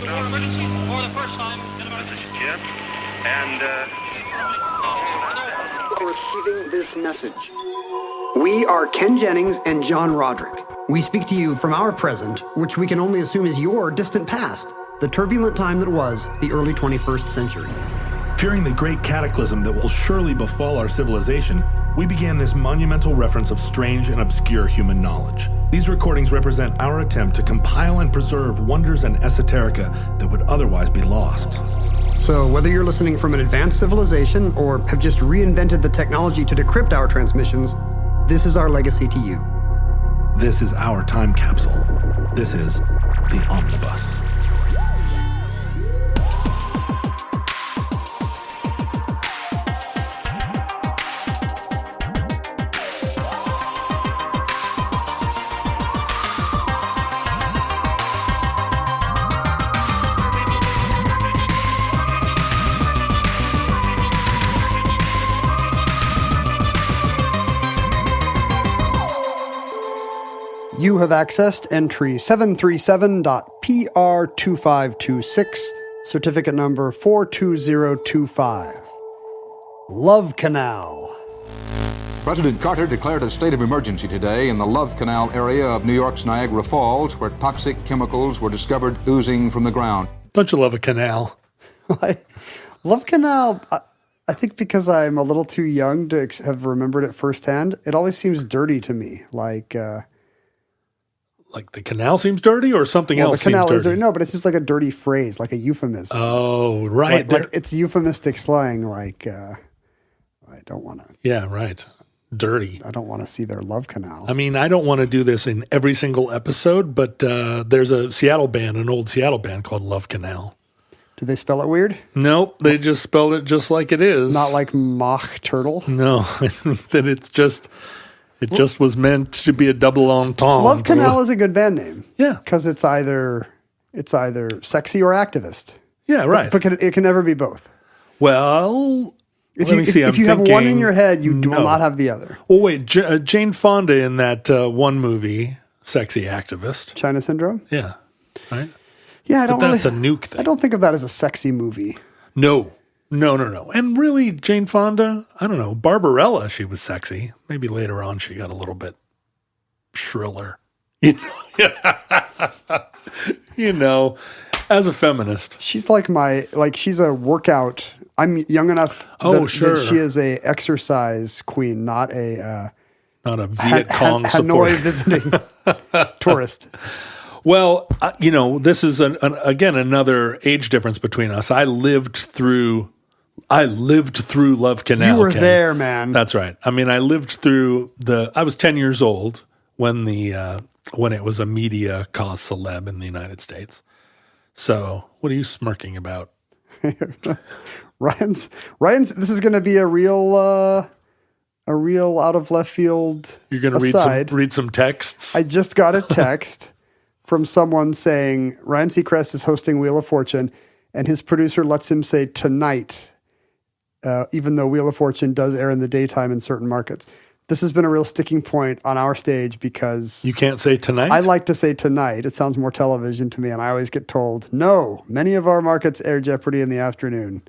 emergency for the first time in about... This is Jim, and, Receiving this message. We are Ken Jennings and John Roderick. We speak to you from our present, which we can only assume is your distant past, the turbulent time that was the early 21st century. Fearing the great cataclysm that will surely befall our civilization, we began this monumental reference of strange and obscure human knowledge. These recordings represent our attempt to compile and preserve wonders and esoterica that would otherwise be lost. So whether you're listening from an advanced civilization or have just reinvented the technology to decrypt our transmissions, this is our legacy to you. This is our time capsule. This is the Omnibus. You have accessed entry 737.PR2526, certificate number 42025. Love Canal. President Carter declared a state of emergency today in the Love Canal area of New York's Niagara Falls, where toxic chemicals were discovered oozing from the ground. Don't you love a canal? Love Canal, I think because I'm a little too young to have remembered it firsthand, it always seems dirty to me, like the canal seems dirty or something else the canal seems is dirty. No, but it seems like a dirty phrase, like a euphemism. Oh, right. Like it's euphemistic slang, like, I don't want to. Yeah, right. Dirty. I don't want to see their love canal. I mean, I don't want to do this in every single episode, but there's a Seattle band, an old Seattle band called Love Canal. Do they spell it weird? Nope, they just spelled it just like it is. Not like Mach turtle? No, I think that it just was meant to be a double entendre. Love Canal is a good band name. Yeah. Because it's either sexy or activist. Yeah, right. But it can never be both. Well, If let me see. If you have one in your head, you will not have the other. Well, wait, Jane Fonda in that one movie, Sexy Activist. China Syndrome? Yeah, right? Yeah, But that's a nuke thing. I don't think of that as a sexy movie. No. And really, Jane Fonda, I don't know, Barbarella, she was sexy. Maybe later on she got a little bit shriller. You know, as a feminist. She's she's a workout. I'm young enough that she is a exercise queen, not a Viet Cong Hanoi supporter. visiting tourist. Well, this is again another age difference between us. I lived through Love Canal. You were Ken. there, man. That's right. I mean, I lived through I was 10 years old when it was a media cause celeb in the United States. So, what are you smirking about? Ryan's. This is going to be a real out of left field. You're going to read some texts. I just got a text from someone saying Ryan Seacrest is hosting Wheel of Fortune, and his producer lets him say tonight, even though Wheel of Fortune does air in the daytime in certain markets. This has been a real sticking point on our stage because you can't say tonight. I like to say tonight. It sounds more television to me, and I always get told, no, many of our markets air Jeopardy in the afternoon.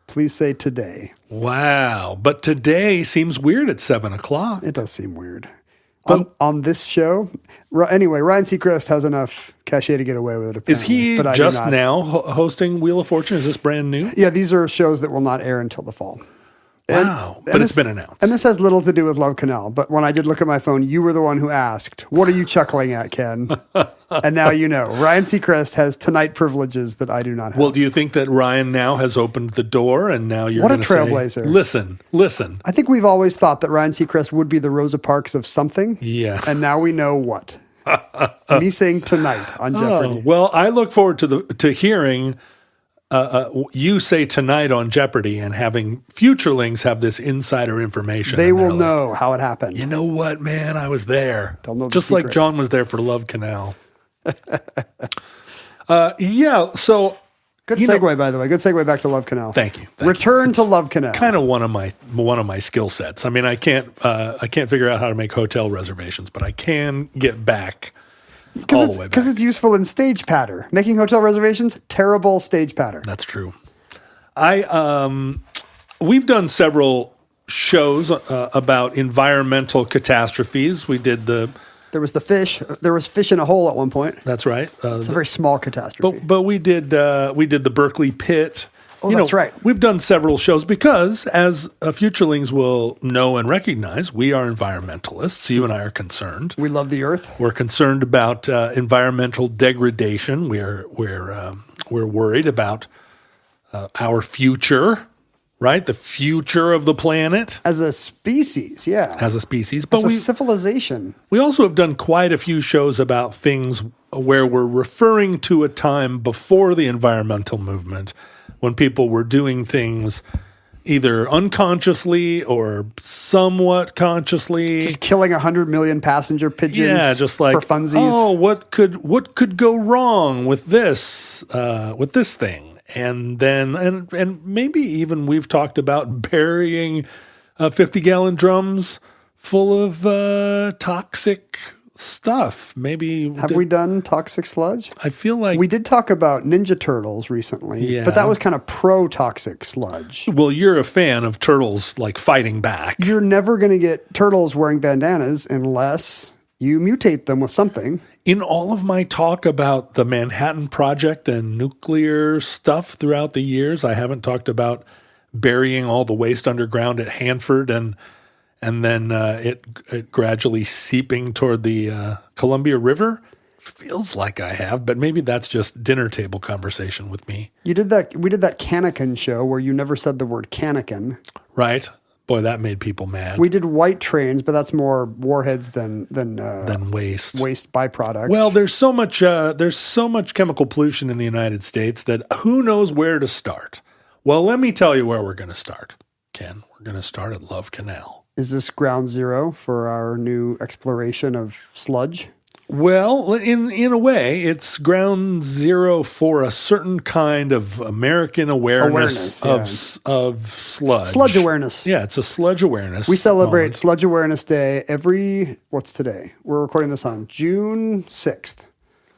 Please say today. Wow. But today seems weird at 7:00. It does seem weird. On this show, anyway, Ryan Seacrest has enough cachet to get away with it. Apparently, is he just now hosting Wheel of Fortune? Is this brand new? Yeah, these are shows that will not air until the fall. Wow, but it's been announced. And this has little to do with Love Canal, but when I did look at my phone, you were the one who asked, what are you chuckling at, Ken? And now you know. Ryan Seacrest has tonight privileges that I do not have. Well, do you think that Ryan now has opened the door and now you're going to say... What a trailblazer. Listen. I think we've always thought that Ryan Seacrest would be the Rosa Parks of something. Yeah. And now we know what. Me saying tonight on Jeopardy. Well, I look forward to hearing... you say tonight on Jeopardy and having futurelings have this insider information. They will know how it happened. You know what, man? I was there. They'll know just the like secret. John was there for Love Canal. Yeah, so... Good segue, by the way. Good segue back to Love Canal. Thank you. Return to Love Canal. Kind of one of my skill sets. I mean, I can't figure out how to make hotel reservations, but I can get back all the way back. Because it's useful in stage patter. Making hotel reservations, terrible stage patter. That's true. We've done several shows about environmental catastrophes. We did There was the fish. There was fish in a hole at one point. That's right. It's a very small catastrophe. But we did the Berkeley Pit. Oh, that's right. We've done several shows because, as Futurelings will know and recognize, we are environmentalists. You and I are concerned. We love the earth. We're concerned about environmental degradation. We're worried about our future, right? The future of the planet As a species, yeah. as a species. As a civilization. We also have done quite a few shows about things where we're referring to a time before the environmental movement, when people were doing things either unconsciously or somewhat consciously. Just killing 100 million passenger pigeons just like, for funsies. oh, what could go wrong with this thing? And then and maybe even we've talked about burying 50-gallon drums full of toxic stuff. Maybe Have we done toxic sludge? I feel like We did talk about Ninja Turtles recently, but that was kind of pro-toxic sludge. Well, you're a fan of turtles like fighting back. You're never going to get turtles wearing bandanas unless you mutate them with something. In all of my talk about the Manhattan Project and nuclear stuff throughout the years, I haven't talked about burying all the waste underground at Hanford and then it gradually seeping toward the Columbia River. Feels like I have, but maybe that's just dinner table conversation with me. You did that. We did that Cannikin show where you never said the word Cannikin. Right? Boy, that made people mad. We did white trains, but that's more warheads than waste byproduct. Well, there's so much chemical pollution in the United States that who knows where to start. Well, let me tell you where we're going to start, Ken. We're going to start at Love Canal. Is this ground zero for our new exploration of sludge? Well, in a way, it's ground zero for a certain kind of American awareness of sludge. Sludge awareness. Yeah, it's a sludge awareness. We celebrate Sludge Awareness Day what's today? We're recording this on June 6th.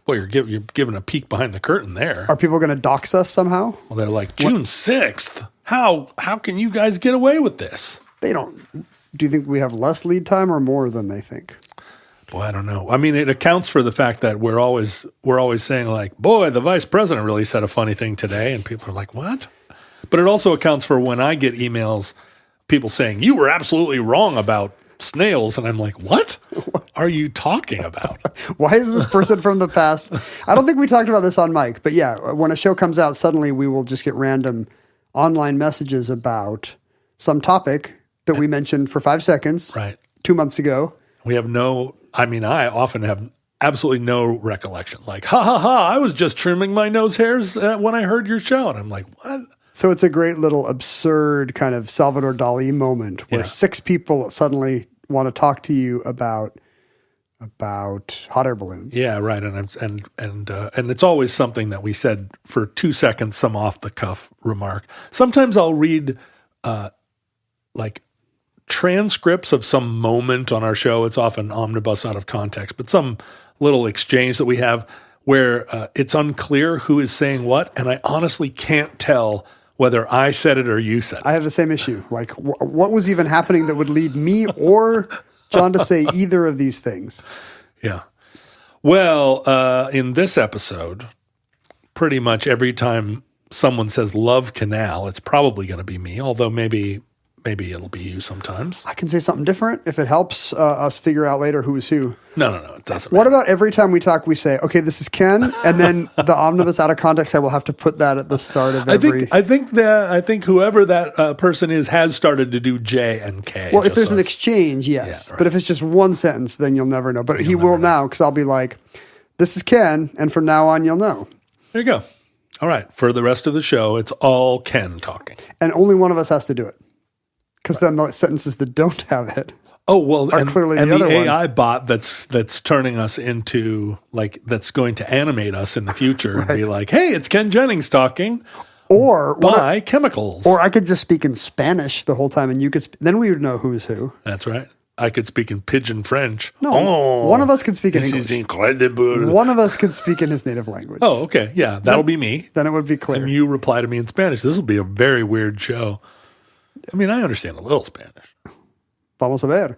Boy, you're giving a peek behind the curtain there. Are people going to dox us somehow? Well, they're like, June 6th? How can you guys get away with this? They don't. Do you think we have less lead time or more than they think? Boy, I don't know. I mean, it accounts for the fact that we're always saying like, boy, the vice president really said a funny thing today. And people are like, what? But it also accounts for when I get emails, people saying, you were absolutely wrong about snails. And I'm like, what are you talking about? Why is this person from the past? I don't think we talked about this on mic, but yeah, when a show comes out, suddenly we will just get random online messages about some topic that we mentioned for 5 seconds 2 months ago. We have I often have absolutely no recollection. Like, I was just trimming my nose hairs when I heard your show. And I'm like, what? So it's a great little absurd kind of Salvador Dali moment where 6 people suddenly want to talk to you about hot air balloons. Yeah, right. And it's always something that we said for 2 seconds, some off the cuff remark. Sometimes I'll read like transcripts of some moment on our show. It's often omnibus out of context, but some little exchange that we have where it's unclear who is saying what, and I honestly can't tell whether I said it or you said it. I have the same issue. Like, what was even happening that would lead me or John to say either of these things? Yeah. Well, in this episode, pretty much every time someone says Love Canal, it's probably going to be me, although maybe it'll be you sometimes. I can say something different if it helps us figure out later who is who. No, it doesn't matter. What about every time we talk, we say, okay, this is Ken, and then the omnibus out of context, I will have to put that at the start of every... I think whoever that person is has started to do J and K. Well, if there's an exchange, yes. Yeah, right. But if it's just one sentence, then you'll never know. But he will now, because I'll be like, this is Ken, and from now on, you'll know. There you go. All right. For the rest of the show, it's all Ken talking. And only one of us has to do it. Because then the sentences that don't have it are clearly the other one. And the AI bot that's turning us into, like, that's going to animate us in the future and be like, hey, it's Ken Jennings talking. Or buy chemicals. Or I could just speak in Spanish the whole time and you could then we would know who's who. That's right. I could speak in pidgin French. No, one of us can speak in this English. is incredible. One of us can speak in his native language. Oh, okay. Yeah, that'll be me. Then it would be clear. And you reply to me in Spanish. This will be a very weird show. I mean, I understand a little Spanish. Vamos a ver.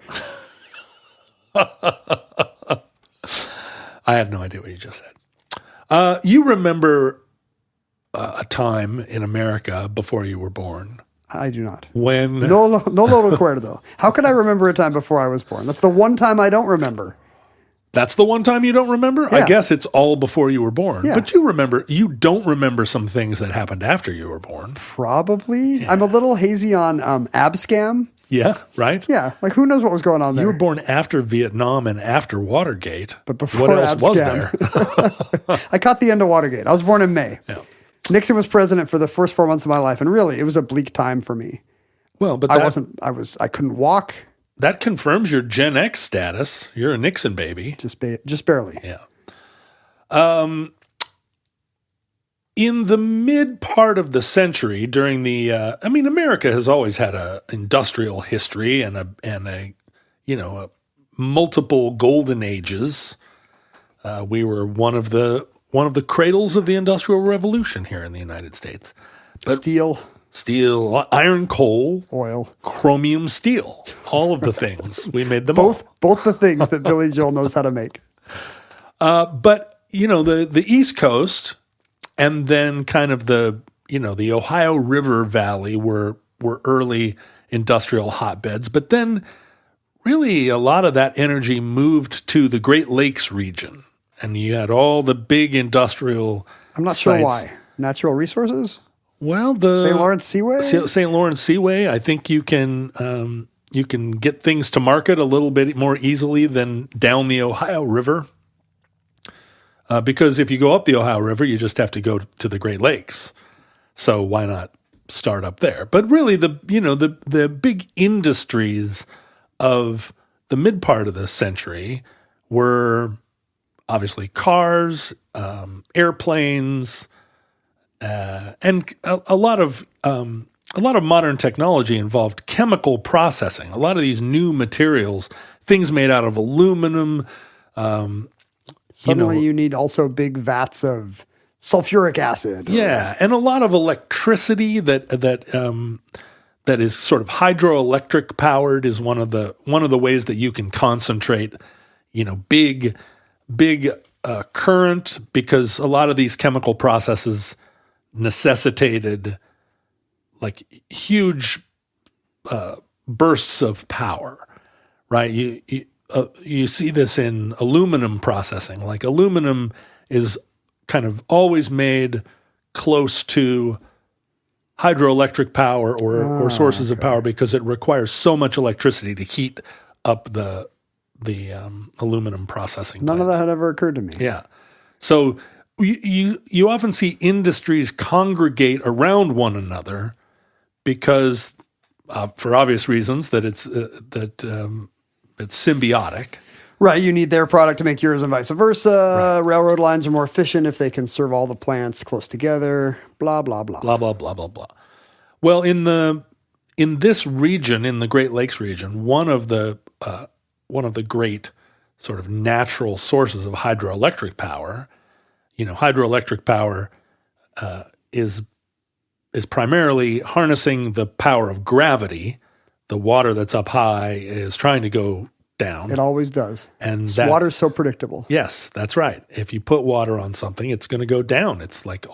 I have no idea what you just said. You remember a time in America before you were born I do not. when No lo recuerdo. How could I remember a time before I was born? That's the one time I don't remember. that's the one time you don't remember? Yeah. I guess it's all before you were born. Yeah. But you don't remember some things that happened after you were born. Probably. Yeah. I'm a little hazy on Abscam. Yeah, right? Yeah, like who knows what was going on there? You were born after Vietnam and after Watergate. But before what else was Abscam. there? I caught the end of Watergate. I was born in May. Yeah. Nixon was president for the first 4 months of my life, and really, it was a bleak time for me. Well, but I couldn't walk. That confirms your Gen X status. You're a Nixon baby. Just barely. Yeah. In the mid part of the century, during the, America has always had a industrial history and a multiple golden ages. We were one of the cradles of the Industrial Revolution here in the United States. But steel, iron, coal, oil, chromium, steel, all of the things we made them both the things that Billy Joel knows how to make. But the East Coast. And then kind of the Ohio River Valley were early industrial hotbeds. But then really a lot of that energy moved to the Great Lakes region. And you had all the big industrial I'm not sites. sure why. Natural resources? Well, the St. Lawrence Seaway? St. Lawrence Seaway, I think you can get things to market a little bit more easily than down the Ohio River. Because if you go up the Ohio River, you just have to go to the Great Lakes. So why not start up there? But really, the big industries of the mid part of the century were obviously cars, airplanes, and a lot of modern technology involved chemical processing. A lot of these new materials, things made out of aluminum. Suddenly you need also big vats of sulfuric acid. Yeah, and a lot of electricity that is sort of hydroelectric powered is one of the ways that you can concentrate, big current, because a lot of these chemical processes necessitated like huge bursts of power, right? You see this in aluminum processing. Like aluminum is kind of always made close to hydroelectric power or sources of power because it requires so much electricity to heat up the aluminum processing. None of that had ever occurred to me. Yeah. So you often see industries congregate around one another because for obvious reasons that it's symbiotic. Right. You need their product to make yours and vice versa. Right. Railroad lines are more efficient if they can serve all the plants close together. Blah, blah, blah. Blah, blah, blah, blah, blah. Well, in this region, in the Great Lakes region, one of the great sort of natural sources of hydroelectric power, hydroelectric power is primarily harnessing the power of gravity. The water that's up high is trying to go down. It always does. And water's so predictable. Yes, that's right. If you put water on something, it's going to go down. It's like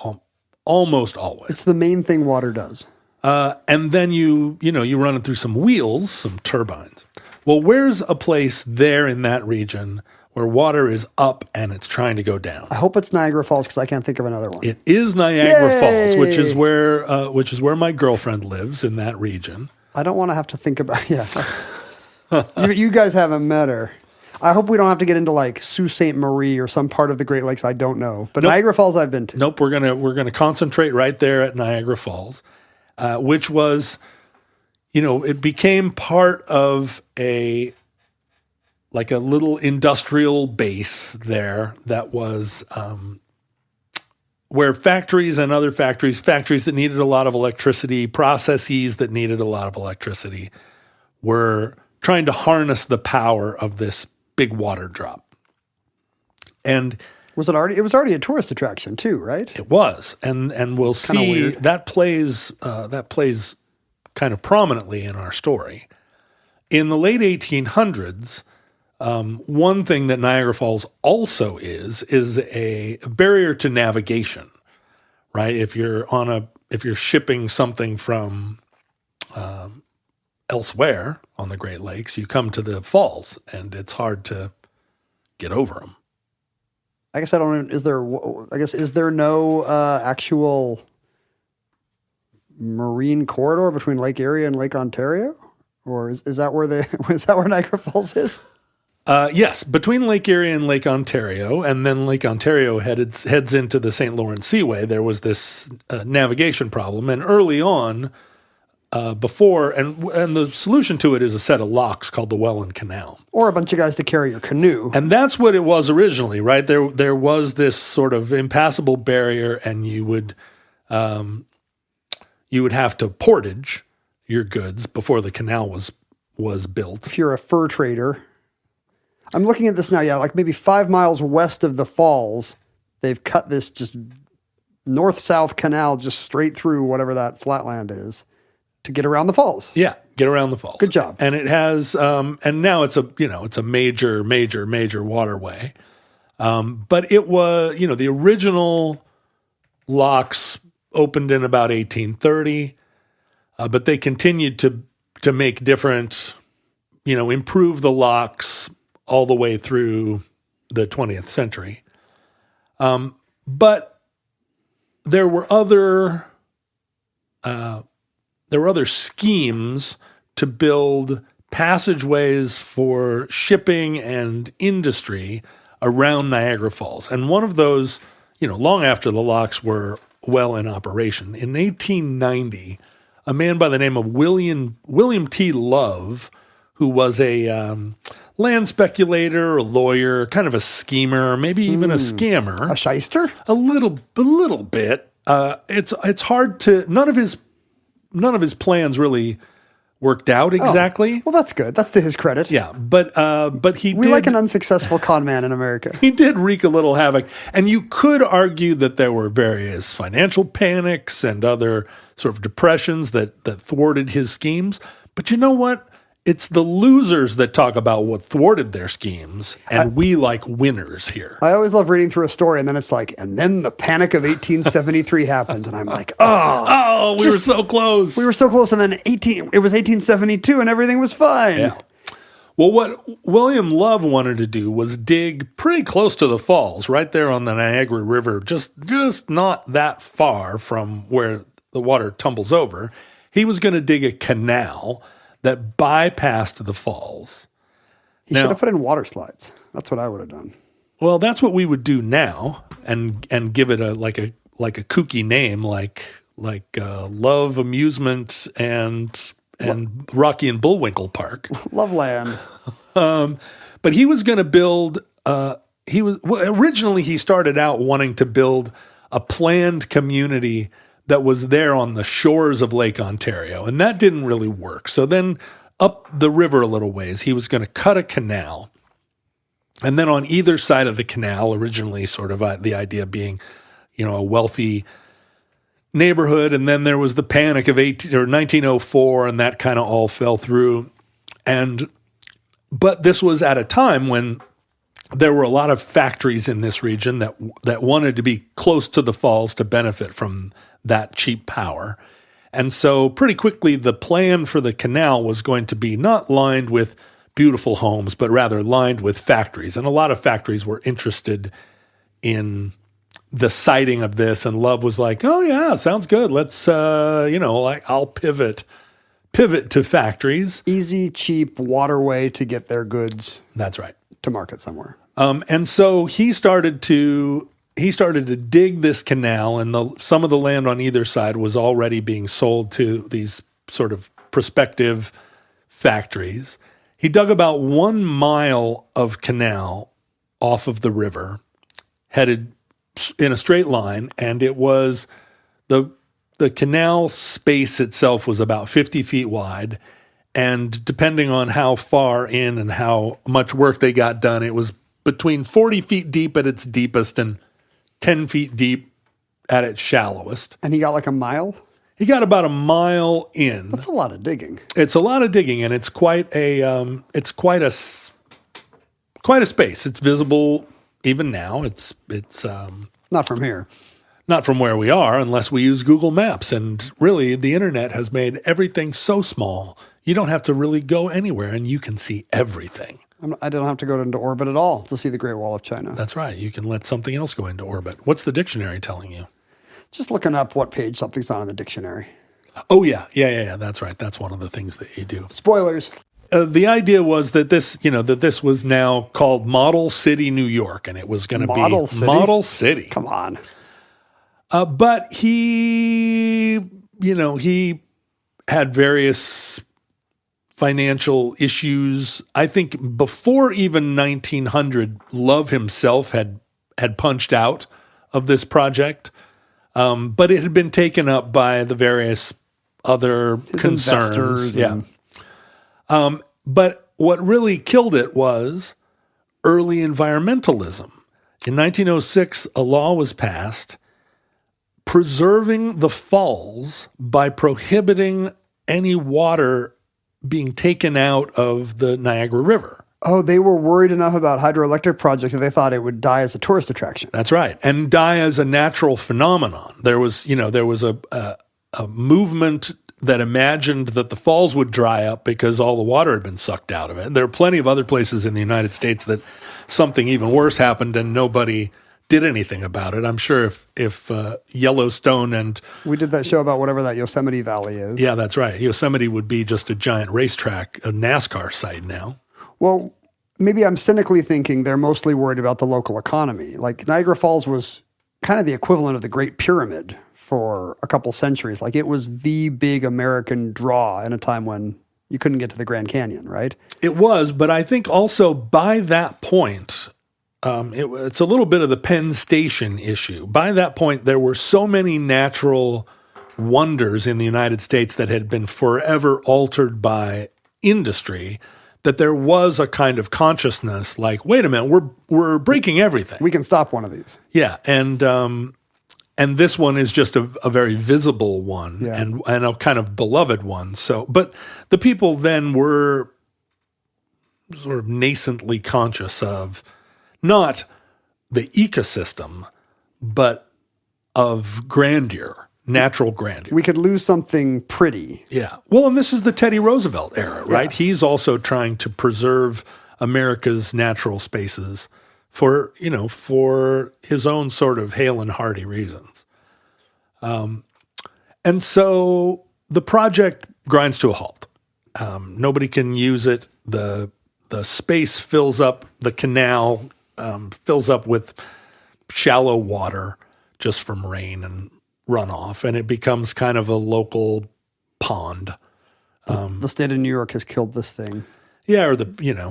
almost always. It's the main thing water does. And then you run it through some wheels, some turbines. Well, where's a place there in that region where water is up and it's trying to go down? I hope it's Niagara Falls because I can't think of another one. It is Niagara Yay! Falls, which is where my girlfriend lives in that region. I don't want to have to think about you guys haven't met her. I hope we don't have to get into like Sault Ste. Marie or some part of the Great Lakes I don't know. But nope. Niagara Falls I've been to. Nope, we're gonna concentrate right there at Niagara Falls, which was, it became part of a little industrial base there that was where factories and other factories that needed a lot of electricity, processes that needed a lot of electricity, were trying to harness the power of this big water drop. And it was already a tourist attraction too, right? it was. And we'll see weird. that plays kind of prominently in our story. In the late 1800s, one thing that Niagara Falls also is a barrier to navigation, right? If you're shipping something from elsewhere on the Great Lakes, you come to the falls, and it's hard to get over them. I guess is there no actual marine corridor between Lake Erie and Lake Ontario, or is that where Niagara Falls is? Yes, between Lake Erie and Lake Ontario, and then Lake Ontario heads into the St. Lawrence Seaway. There was this navigation problem, and early on, and the solution to it is a set of locks called the Welland Canal, or a bunch of guys to carry your canoe. and that's what it was originally, right? There was this sort of impassable barrier, and you would have to portage your goods before the canal was built. If you're a fur trader. I'm looking at this now, like maybe 5 miles west of the falls, they've cut this just north-south canal just straight through whatever that flatland is to get around the falls. Yeah, get around the falls. Good job. And it has, and now it's a major waterway. But it was, the original locks opened in about 1830, but they continued to make different, improve the locks all the way through the 20th century. But there were other schemes to build passageways for shipping and industry around Niagara Falls. And one of those, long after the locks were well in operation, in 1890, a man by the name of William T. Love, who was a land speculator, a lawyer, kind of a schemer, maybe even a scammer. A shyster? A little bit. It's hard to, none of his plans really worked out exactly. Oh, well, that's good. That's to his credit. Yeah, but we like an unsuccessful con man in America. He did wreak a little havoc, and you could argue that there were various financial panics and other sort of depressions that thwarted his schemes. But you know what? It's the losers that talk about what thwarted their schemes, and we like winners here. I always love reading through a story, and then it's like, and then the Panic of 1873 happened, and I'm like, we were so close. We were so close, and then it was 1872, and everything was fine. Yeah. Well, what William Love wanted to do was dig pretty close to the falls, right there on the Niagara River, just not that far from where the water tumbles over. He was going to dig a canal that bypassed the falls. He should have put in water slides. That's what I would have done. Well, that's what we would do now, and give it a kooky name like Love Amusement and Rocky and Bullwinkle Park. Loveland. But he was going to build. Originally he started out wanting to build a planned community that was there on the shores of Lake Ontario, and that didn't really work. So then up the river a little ways, he was going to cut a canal, and then on either side of the canal, originally sort of the idea being, a wealthy neighborhood, and then there was the panic of 1904, and that kind of all fell through. But this was at a time when there were a lot of factories in this region that wanted to be close to the falls to benefit from that cheap power. And so pretty quickly, the plan for the canal was going to be not lined with beautiful homes, but rather lined with factories. And a lot of factories were interested in the siting of this. And Love was like, oh yeah, sounds good. Let's, I'll pivot to factories. Easy, cheap waterway to get their goods. That's right. To market somewhere. And so he started to dig this canal, and some of the land on either side was already being sold to these sort of prospective factories. He dug about 1 mile of canal off of the river, headed in a straight line, and it was the canal space itself was about 50 feet wide, And depending on how far in and how much work they got done, it was between 40 feet deep at its deepest and 10 feet deep at its shallowest. And he got like a mile? He got about a mile in. That's a lot of digging. It's a lot of digging, and it's quite a space. It's visible even now. It's Not from here. not from where we are unless we use Google Maps. And really, the internet has made everything so small, you don't have to really go anywhere, and you can see everything. I don't have to go into orbit at all to see the Great Wall of China. That's right. You can let something else go into orbit. What's the dictionary telling you? Just looking up what page something's on in the dictionary. Oh, yeah. That's right. That's one of the things that you do. Spoilers. The idea was that this was now called Model City, New York, and it was going to be Model City. Come on. But he had various financial issues. I think before even 1900, Love himself had punched out of this project, but it had been taken up by the various other concerns. Yeah. But what really killed it was early environmentalism. In 1906, a law was passed preserving the falls by prohibiting any water being taken out of the Niagara River. Oh, they were worried enough about hydroelectric projects that they thought it would die as a tourist attraction. That's right. And die as a natural phenomenon. There was a movement that imagined that the falls would dry up because all the water had been sucked out of it. And there are plenty of other places in the United States that something even worse happened and nobody did anything about it. I'm sure if Yellowstone and... We did that show about whatever that Yosemite Valley is. Yeah, that's right. Yosemite would be just a giant racetrack, a NASCAR site now. Well, maybe I'm cynically thinking they're mostly worried about the local economy. Like Niagara Falls was kind of the equivalent of the Great Pyramid for a couple centuries. Like it was the big American draw in a time when you couldn't get to the Grand Canyon, right? It was, but I think also by that point... it's a little bit of the Penn Station issue. By that point, there were so many natural wonders in the United States that had been forever altered by industry that there was a kind of consciousness like, wait a minute, we're breaking everything. We can stop one of these. Yeah, and this one is just a very visible one and a kind of beloved one. So, but the people then were sort of nascently conscious of not the ecosystem, but of grandeur, natural grandeur. We could lose something pretty. Yeah. Well, and this is the Teddy Roosevelt era, right? Yeah. He's also trying to preserve America's natural spaces for his own sort of hale and hearty reasons. And so the project grinds to a halt. Nobody can use it. The space fills up, the canal fills up with shallow water just from rain and runoff, and it becomes kind of a local pond. The state of New York has killed this thing. Yeah, or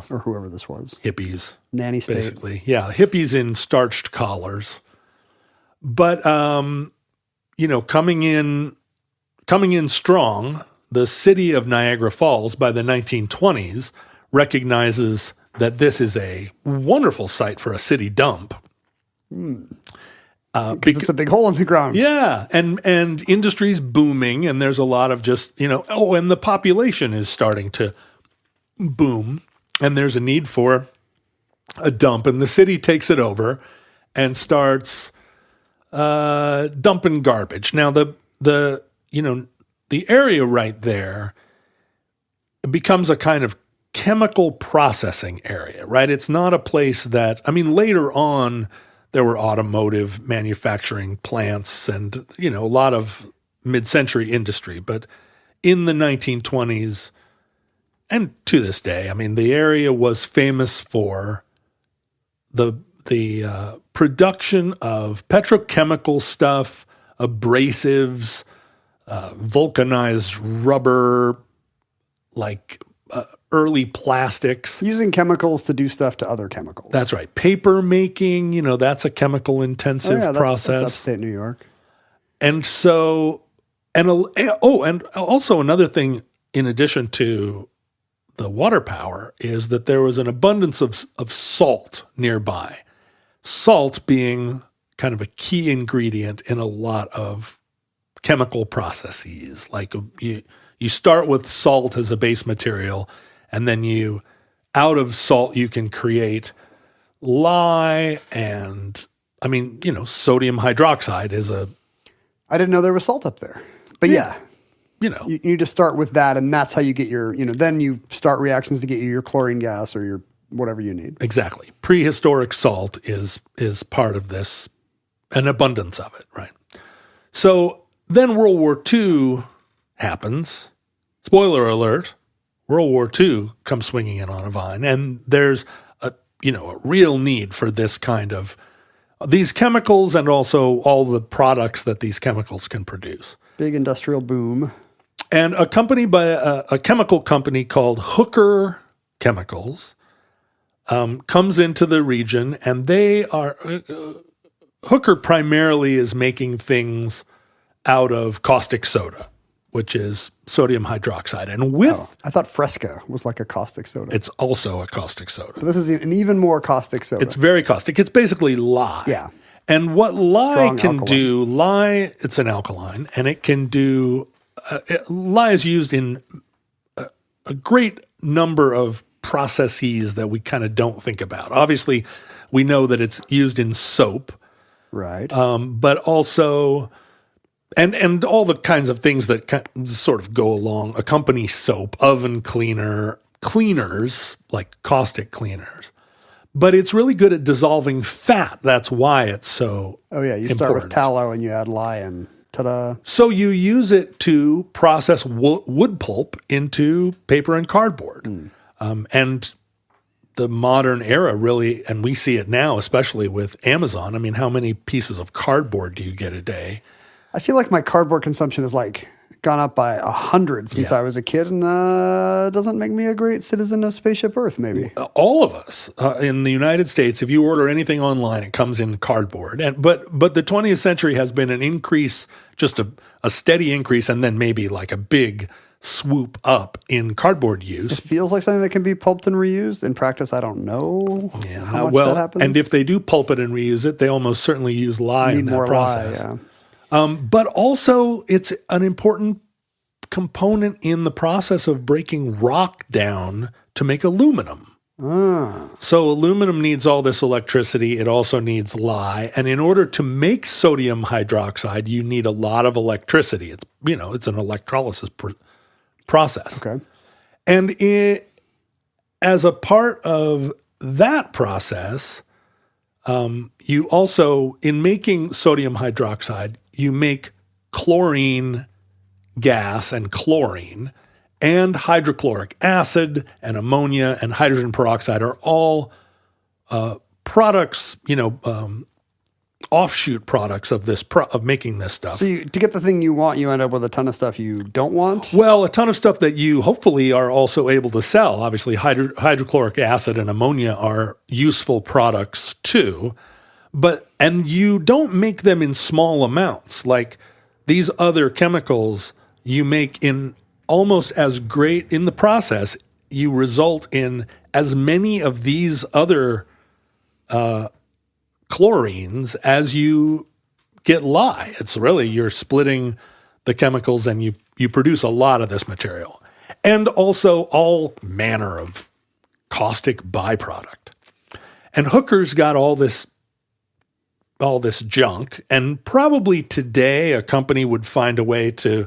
or whoever this was. Hippies. Nanny state. Basically. Yeah, hippies in starched collars. But, coming in strong, the city of Niagara Falls by the 1920s recognizes that this is a wonderful site for a city dump. Because it's a big hole in the ground. Yeah, and industry's booming, and there's a lot of just, and the population is starting to boom, and there's a need for a dump, and the city takes it over and starts dumping garbage. Now, the area right there becomes a kind of chemical processing area, right? It's not a place that, later on, there were automotive manufacturing plants and, a lot of mid-century industry. But in the 1920s, and to this day, the area was famous for the production of petrochemical stuff, abrasives, vulcanized rubber, like early plastics. Using chemicals to do stuff to other chemicals. That's right. Paper making, that's a chemical intensive process. That's upstate New York. And so, and also another thing, in addition to the water power is that there was an abundance of salt nearby. Salt being kind of a key ingredient in a lot of chemical processes. Like you start with salt as a base material, and then out of salt you can create lye and, sodium hydroxide is I didn't know there was salt up there. But yeah. You know. You need to start with that, and that's how you get your, then you start reactions to get you your chlorine gas or your whatever you need. Exactly. Prehistoric salt is part of this, an abundance of it, right? So then World War II happens. Spoiler alert, World War II comes swinging in on a vine, and there's a real need for this kind of, these chemicals and also all the products that these chemicals can produce. Big industrial boom. And a company a chemical company called Hooker Chemicals comes into the region, and they are Hooker primarily is making things out of caustic soda, which is sodium hydroxide. And I thought Fresca was like a caustic soda. It's also a caustic soda. But this is an even more caustic soda. It's very caustic. It's basically lye. Yeah. And what lye Strong can alkaline. do, lye, it's an alkaline, and it can do, lye is used in a great number of processes that we kind of don't think about. Obviously, we know that it's used in soap, right. but also, and all the kinds of things that sort of go along, accompany soap, oven cleaners, like caustic cleaners. But it's really good at dissolving fat. That's why it's so Oh, yeah. You start with tallow and you add lye and ta-da. So you use it to process wood pulp into paper and cardboard. And the modern era really, and we see it now, especially with Amazon. I mean, how many pieces of cardboard do you get a day? I feel like my cardboard consumption has gone up by 100 since I was a kid, and doesn't make me a great citizen of Spaceship Earth, maybe. All of us in the United States, if you order anything online, it comes in cardboard. But the 20th century has been an increase, just a steady increase, and then maybe like a big swoop up in cardboard use. It feels like something that can be pulped and reused. In practice, I don't know how much that happens. And if they do pulp it and reuse it, they almost certainly use lye in that process. Lye, yeah. But also, it's an important component in the process of breaking rock down to make aluminum. So aluminum needs all this electricity. It also needs lye. And in order to make sodium hydroxide, you need a lot of electricity. It's an electrolysis process. Okay. And as a part of that process, you also, in making sodium hydroxide, you make chlorine gas and chlorine, and hydrochloric acid and ammonia and hydrogen peroxide are all products, offshoot products of this of making this stuff. So to get the thing you want, you end up with a ton of stuff you don't want? Well, a ton of stuff that you hopefully are also able to sell. Obviously, hydrochloric acid and ammonia are useful products too, and you don't make them in small amounts. Like these other chemicals you make in almost as great, in the process, you result in as many of these other chlorines as you get lye. It's really, you're splitting the chemicals and you produce a lot of this material. And also all manner of caustic byproduct. And Hooker's got all this junk, and probably today a company would find a way to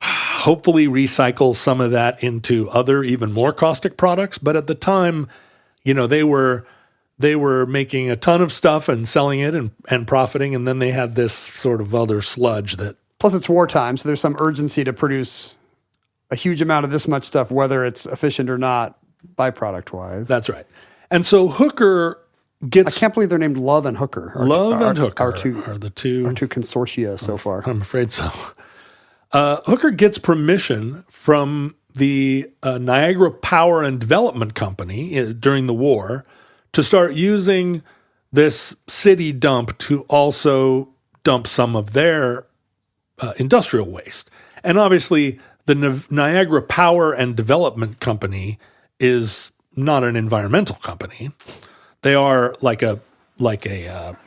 hopefully recycle some of that into other, even more caustic products. But at the time, they were making a ton of stuff and selling it and profiting, and then they had this sort of other sludge that... Plus it's wartime, so there's some urgency to produce a huge amount of this much stuff, whether it's efficient or not, byproduct-wise. That's right. And so Hooker gets... I can't believe they're named Love and Hooker. Love and Hooker are the two consortia so far. I'm afraid so. Hooker gets permission from the Niagara Power and Development Company during the war to start using this city dump to also dump some of their industrial waste. And obviously, the Niagara Power and Development Company is not an environmental company. They are like a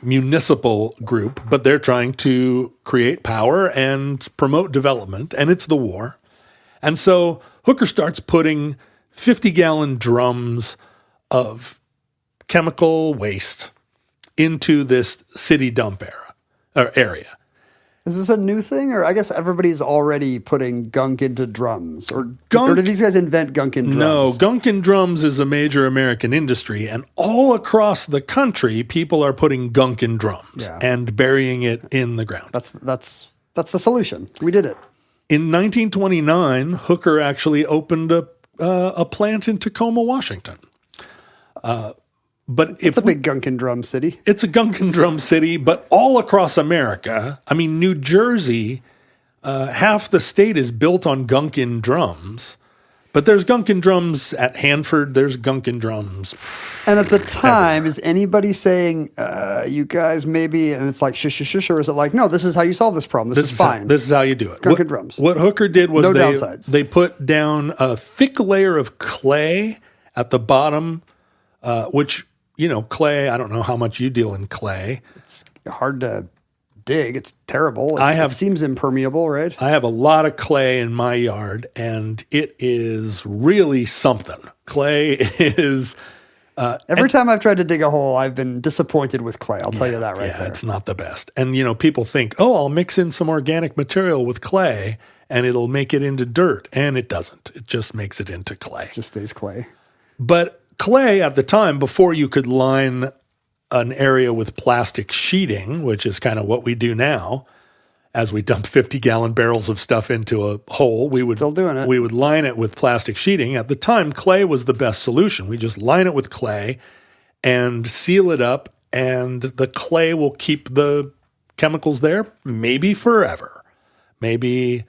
municipal group, but they're trying to create power and promote development, and it's the war. And so Hooker starts putting 50-gallon drums of chemical waste into this city dump area. Is this a new thing? Or I guess everybody's already putting gunk into drums. Or did these guys invent gunk in drums? No, gunk in drums is a major American industry. And all across the country, people are putting gunk in drums and burying it in the ground. That's the solution. We did it. In 1929, Hooker actually opened a plant in Tacoma, Washington. But it's a big gunk and drum city. It's a gunk and drum city, but all across America, I mean, New Jersey, half the state is built on gunk in drums. But there's gunk and drums at Hanford. There's gunk and drums. And at the time, is anybody saying, you guys maybe, and it's like, shush, shush, shush, or is it like, no, this is how you solve this problem. This is fine. This is how you do it. Gunk and drums. What Hooker did was downsides. They put down a thick layer of clay at the bottom, which... clay, I don't know how much you deal in clay. It's hard to dig. It's terrible. It seems impermeable, right? I have a lot of clay in my yard, and it is really something. Clay is... Every time I've tried to dig a hole, I've been disappointed with clay. I'll tell you that right there. It's not the best. And, people think, I'll mix in some organic material with clay, and it'll make it into dirt. And it doesn't. It just makes it into clay. It just stays clay. But... clay at the time, before you could line an area with plastic sheeting, which is kind of what we do now, as we dump 50-gallon barrels of stuff into a hole, we would line it with plastic sheeting. At the time, clay was the best solution. We just line it with clay and seal it up, and the clay will keep the chemicals there, maybe forever. Maybe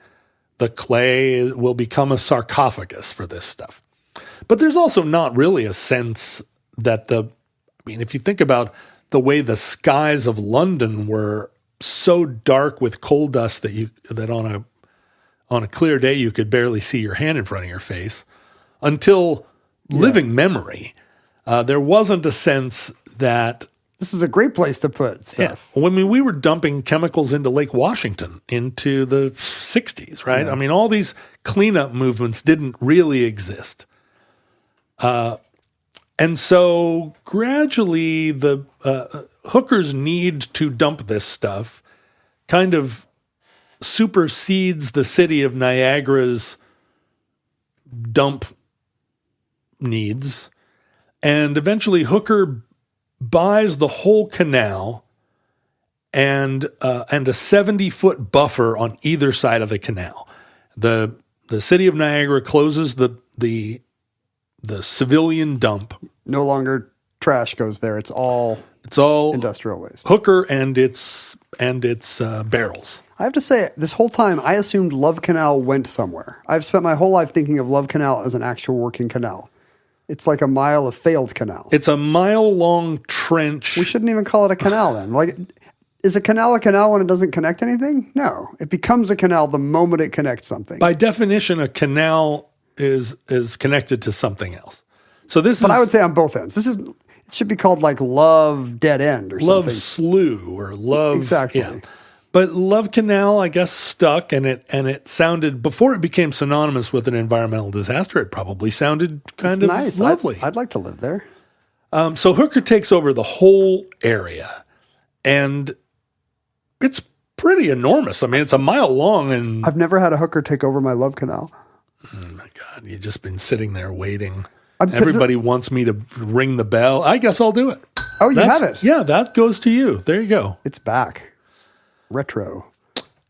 the clay will become a sarcophagus for this stuff. But there's also not really a sense that if you think about the way the skies of London were so dark with coal dust that on a clear day you could barely see your hand in front of your face, until living memory, there wasn't a sense that this is a great place to put stuff. Yeah. We were dumping chemicals into Lake Washington into the 60s, right? Yeah. All these cleanup movements didn't really exist. And so gradually the Hooker's need to dump this stuff kind of supersedes the city of Niagara's dump needs. And eventually Hooker buys the whole canal and a 70-foot buffer on either side of the canal. The city of Niagara closes the civilian dump. No longer trash goes there. It's all industrial waste. Hooker and its barrels. I have to say, this whole time I assumed Love Canal went somewhere. I've spent my whole life thinking of Love Canal as an actual working canal. It's like a mile of failed canal. It's a mile-long trench. We shouldn't even call it a canal then. Like, is a canal when it doesn't connect anything? No. It becomes a canal the moment it connects something. By definition, a canal is connected to something else. So I would say on both ends. It should be called like Love Dead End or something. Love Slough or Love. Exactly. Yeah. But Love Canal, I guess, stuck, and it sounded, before it became synonymous with an environmental disaster, it probably sounded kind of nice. Lovely. I'd like to live there. So Hooker takes over the whole area, and it's pretty enormous. It's a mile long, and I've never had a hooker take over my Love Canal. Oh my God, you've just been sitting there waiting. Everybody wants me to ring the bell. I guess I'll do it. Oh, you have it? Yeah, that goes to you. There you go. It's back. Retro.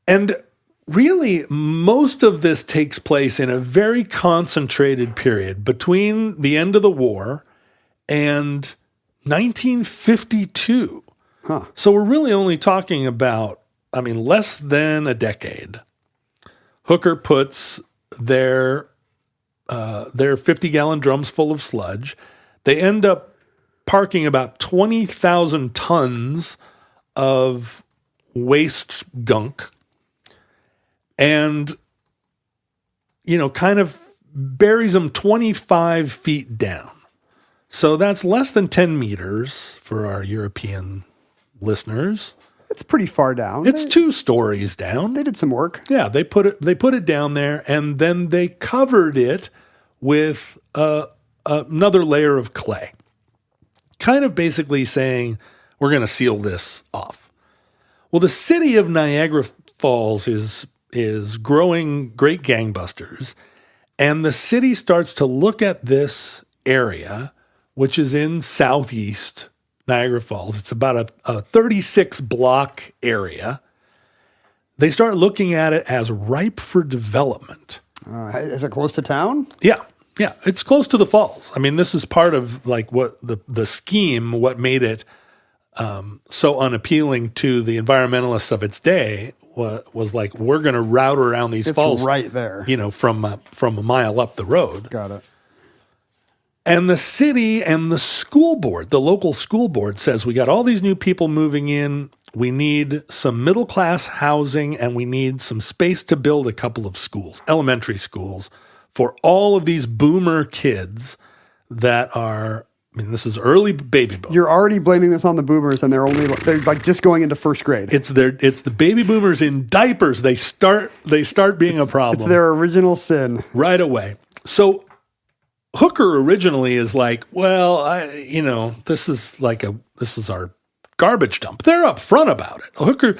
And really, most of this takes place in a very concentrated period between the end of the war and 1952. Huh. So we're really only talking about, less than a decade. Hooker puts their 50-gallon drums full of sludge. They end up parking about 20,000 tons of waste gunk. And kind of buries them 25 feet down. So that's less than 10 meters for our European listeners. It's pretty far down. It's 2 stories down. They did some work. Yeah, they put it down there, and then they covered it with another layer of clay, kind of basically saying, we're going to seal this off. Well, the city of Niagara Falls is growing great gangbusters, and the city starts to look at this area, which is in southeast Niagara Falls. It's about a 36-block area. They start looking at it as ripe for development. Is it close to town? Yeah, it's close to the falls. I mean, this is part of like what the scheme, what made it so unappealing to the environmentalists of its day was like, we're going to route around these falls right there, from a mile up the road. Got it. And the city and the school board, the local school board says, we got all these new people moving in. We need some middle-class housing, and we need some space to build a couple of schools, elementary schools, for all of these boomer kids that are, this is early baby boomers. You're already blaming this on the boomers, and they're like just going into first grade. It's the baby boomers in diapers. They start being a problem. It's their original sin. Right away. So Hooker originally is like, well, this is our garbage dump. They're upfront about it. Hooker,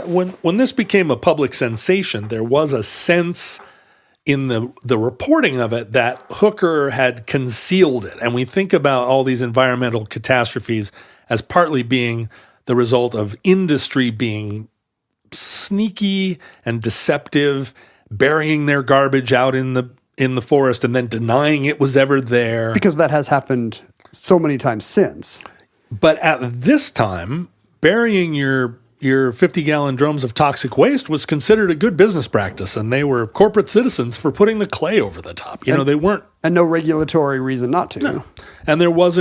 when this became a public sensation, there was a sense in the reporting of it that Hooker had concealed it. And we think about all these environmental catastrophes as partly being the result of industry being sneaky and deceptive, burying their garbage out in the forest and then denying it was ever there. Because that has happened so many times since. But at this time, burying your 50-gallon drums of toxic waste was considered a good business practice, and they were corporate citizens for putting the clay over the top. They weren't... And no regulatory reason not to. No. And there was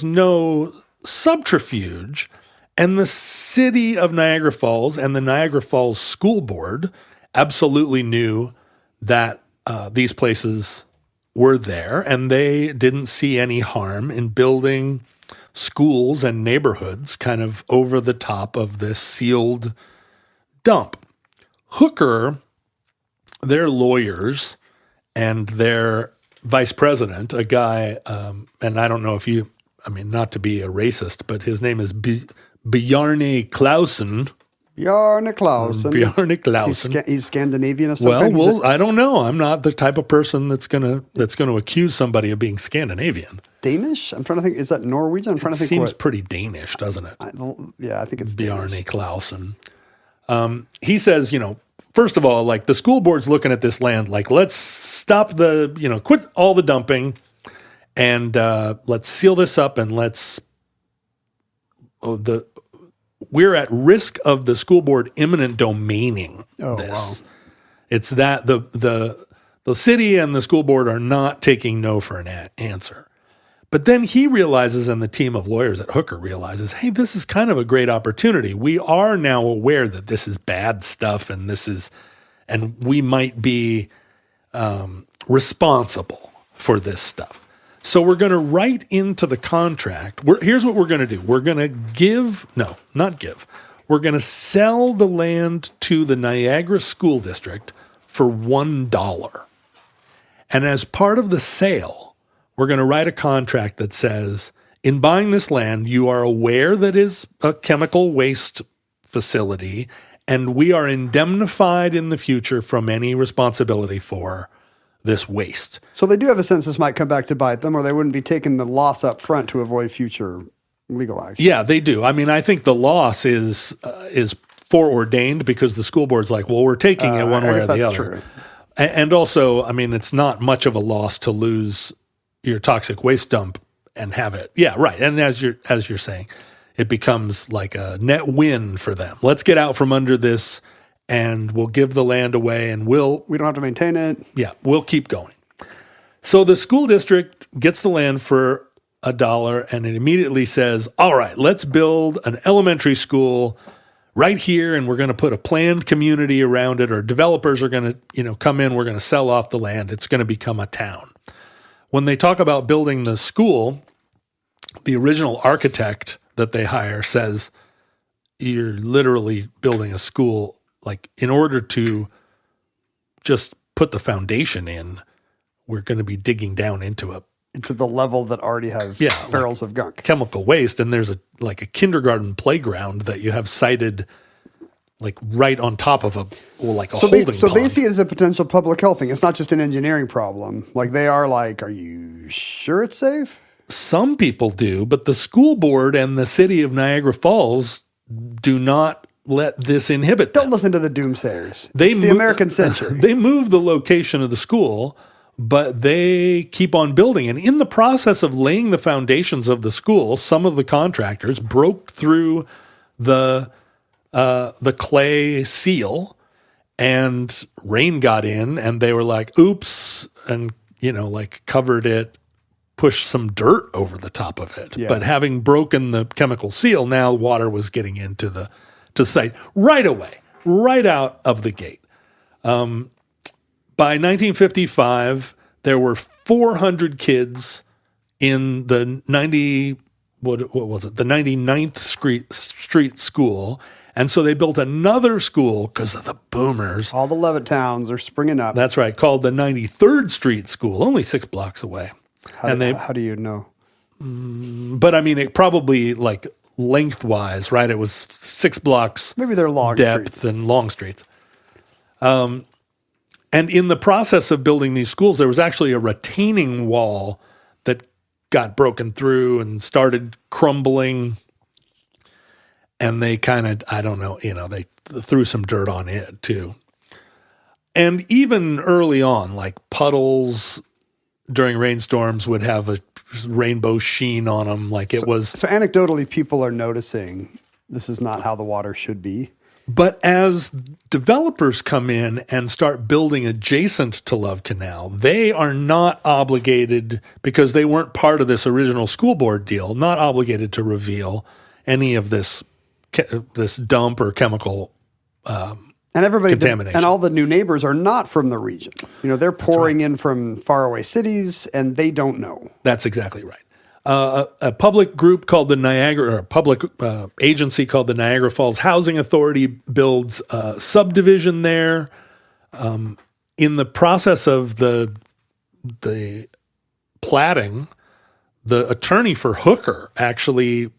no subterfuge, and the city of Niagara Falls and the Niagara Falls School Board absolutely knew that these places were there, and they didn't see any harm in building schools and neighborhoods kind of over the top of this sealed dump. Hooker, their lawyers, and their vice president, a guy, and I don't know if not to be a racist, but his name is Bjarne Clausen. Bjarne Clausen. Bjarne Clausen. He's Scandinavian of some kind. Well, I don't know. I'm not the type of person that's gonna accuse somebody of being Scandinavian. Danish? I'm trying to think. Is that Norwegian? I'm trying to think. Seems pretty Danish, doesn't it? I think it's Bjarne Danish. Clausen. He says, first of all, like the school board's looking at this land, like let's stop quit all the dumping, and let's seal this up, and we're at risk of the school board eminent domaining this. Wow. It's that the city and the school board are not taking no for an answer. But then he realizes, and the team of lawyers at Hooker realizes, hey, this is kind of a great opportunity. We are now aware that this is bad stuff, and we might be responsible for this stuff. So we're going to write into the contract. Here's what we're going to do. We're going to we're going to sell the land to the Niagara School District for $1. And as part of the sale, we're going to write a contract that says, in buying this land, you are aware that it is a chemical waste facility, and we are indemnified in the future from any responsibility for this waste. So they do have a sense this might come back to bite them, or they wouldn't be taking the loss up front to avoid future legal action. Yeah, they do. I think the loss is foreordained because the school board's like, well, we're taking it one way or the other. True. And also, it's not much of a loss to lose your toxic waste dump and have it. Yeah, right. And as you're saying, it becomes like a net win for them. Let's get out from under this, and we'll give the land away, and we don't have to maintain it. Yeah, we'll keep going. So the school district gets the land for $1, and it immediately says, all right, let's build an elementary school right here, and we're going to put a planned community around it, or developers are going to, come in, we're going to sell off the land. It's going to become a town. When they talk about building the school, the original architect that they hire says, you're literally building a school, like in order to just put the foundation in, we're going to be digging down into the level that already has barrels of gunk. Chemical waste. And there's a kindergarten playground that you have sited like right on top of a holding pond. So they see it as a potential public health thing. It's not just an engineering problem. Like they are like, are you sure it's safe? Some people do, but the school board and the city of Niagara Falls do not let this inhibit them. Don't listen to the doomsayers. It's the American century. They move the location of the school, but they keep on building. And in the process of laying the foundations of the school, some of the contractors broke through the clay seal, and rain got in, and they were like, oops, and, covered it, pushed some dirt over the top of it. Yeah. But having broken the chemical seal, now water was getting into the site right away, right out of the gate. By 1955, there were 400 kids in the 99th Street School. And so they built another school because of the boomers. All the Levittowns are springing up. That's right, called the 93rd Street School, only 6 blocks away. How do you know? But I mean, it probably lengthwise, right? It was 6 blocks. Maybe they're long depth streets. And long streets. And in the process of building these schools, there was actually a retaining wall that got broken through and started crumbling. And they kind of, I don't know, they threw some dirt on it too. And even early on, like puddles during rainstorms would have a rainbow sheen on them. So anecdotally, people are noticing this is not how the water should be. But as developers come in and start building adjacent to Love Canal, they are not obligated, because they weren't part of this original school board deal, not obligated to reveal any of this dump or chemical and everybody contamination. And all the new neighbors are not from the region. They're pouring in from faraway cities, and they don't know. That's exactly right. A public group called the public agency called the Niagara Falls Housing Authority builds a subdivision there. In the process of the platting, the attorney for Hooker actually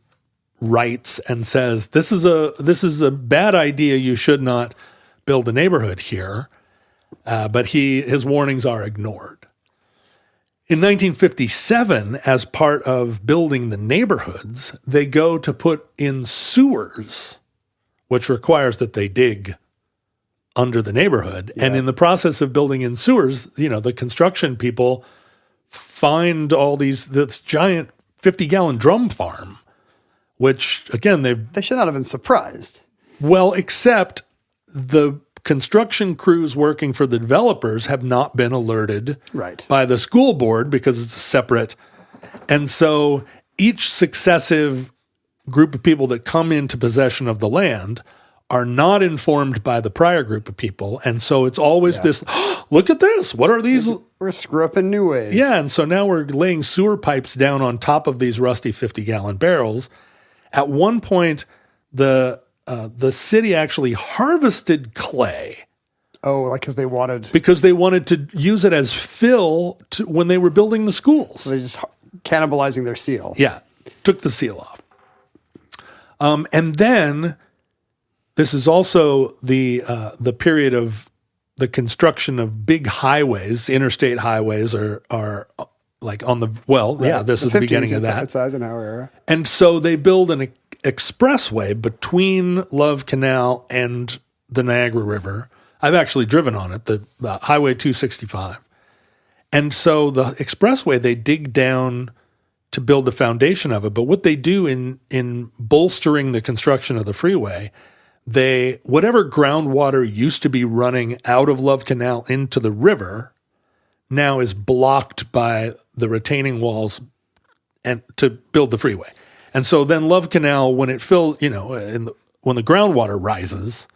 writes and says, "This is a bad idea. You should not build a neighborhood here." But his warnings are ignored. In 1957, as part of building the neighborhoods, they go to put in sewers, which requires that they dig under the neighborhood. Yeah. And in the process of building in sewers, the construction people find this giant 50-gallon drum farm, which, again, they should not have been surprised. Well, except the construction crews working for the developers have not been alerted by the school board because it's separate. And so each successive group of people that come into possession of the land are not informed by the prior group of people. And so it's always this, look at this. What are these? We're screw up in new ways. Yeah. And so now we're laying sewer pipes down on top of these rusty 50-gallon barrels. At one point, the city actually harvested clay. Oh, because they wanted to use it as fill when they were building the schools. So they just cannibalizing their seal. Yeah, took the seal off. And then this is also the period of the construction of big highways. Interstate highways are like on the this is the beginning of that. It's Eisenhower era. And so they build an expressway between Love Canal and the Niagara River. I've actually driven on it, the Highway 265. And so the expressway, they dig down to build the foundation of it. But what they do in bolstering the construction of the freeway, whatever groundwater used to be running out of Love Canal into the river now is blocked by the retaining walls and to build the freeway. And so then Love Canal, when it fills, when when the groundwater rises,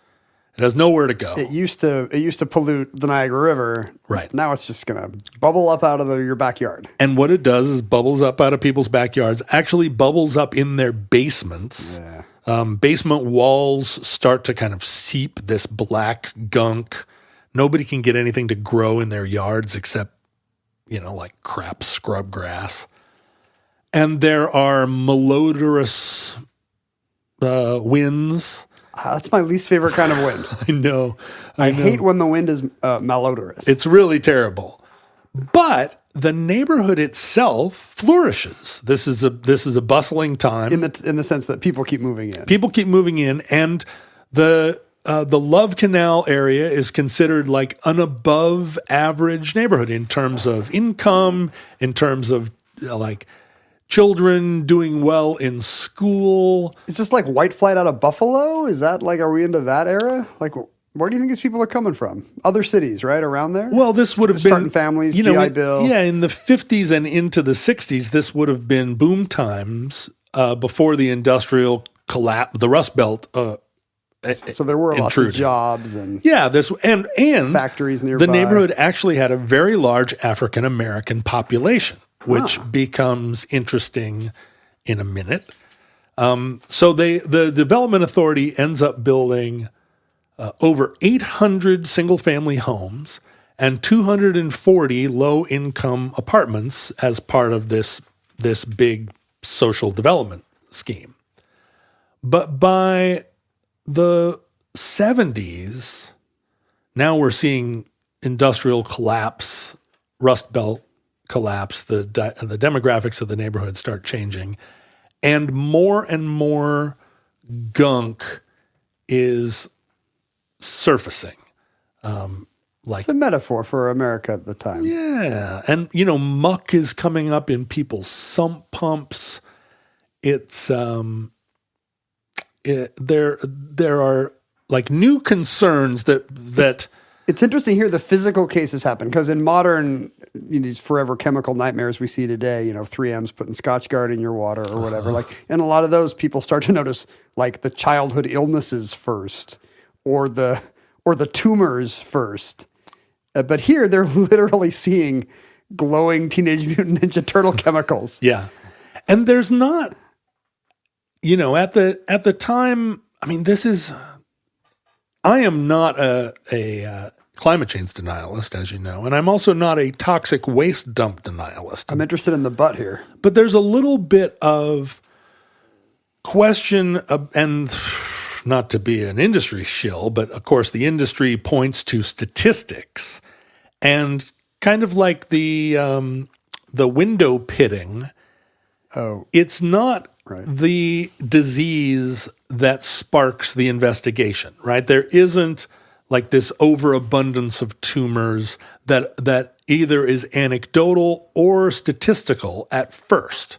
it has nowhere to go. It used to pollute the Niagara River. Right. Now it's just going to bubble up out of your backyard. And what it does is bubbles up out of people's backyards, actually bubbles up in their basements. Yeah. Basement walls start to kind of seep this black gunk. Nobody can get anything to grow in their yards except, like crap scrub grass. And there are malodorous winds. That's my least favorite kind of wind. I know. I hate when the wind is malodorous. It's really terrible. But the neighborhood itself flourishes. This is a bustling time in the sense that people keep moving in. People keep moving in, and the Love Canal area is considered like an above average neighborhood in terms of income, in terms of like children doing well in school. It's just like white flight out of Buffalo. Is that like, are we into that era? Like, where do you think these people are coming from? Other cities, right? Around there? Well, this would have been starting families, GI Bill. Yeah, in the 50s and into the 60s, this would have been boom times before the industrial collapse, the Rust Belt. So there were lots of jobs and and factories nearby. The neighborhood actually had a very large African American population, which becomes interesting in a minute. So the Development Authority ends up building over 800 single-family homes and 240 low-income apartments as part of this big social development scheme. But by the 70s, now we're seeing industrial collapse, Rust Belt collapse, the demographics of the neighborhood start changing, and more gunk is surfacing. It's a metaphor for America at the time. Yeah. And, muck is coming up in people's sump pumps. It's, there are like new concerns that it's interesting here the physical cases happen because in modern these forever chemical nightmares we see today, 3M's putting Scotchgard in your water or whatever. And a lot of those people start to notice like the childhood illnesses first or the tumors first. But here they're literally seeing glowing Teenage Mutant Ninja Turtle chemicals. Yeah. And there's not, at the time, I mean, I am not a climate change denialist, as you know, and I'm also not a toxic waste dump denialist. I'm interested in the butt here. But there's a little bit of question, and not to be an industry shill, but of course the industry points to statistics and kind of like the window pitting. Oh, it's not right. The disease that sparks the investigation, right? There isn't like this overabundance of tumors that either is anecdotal or statistical at first.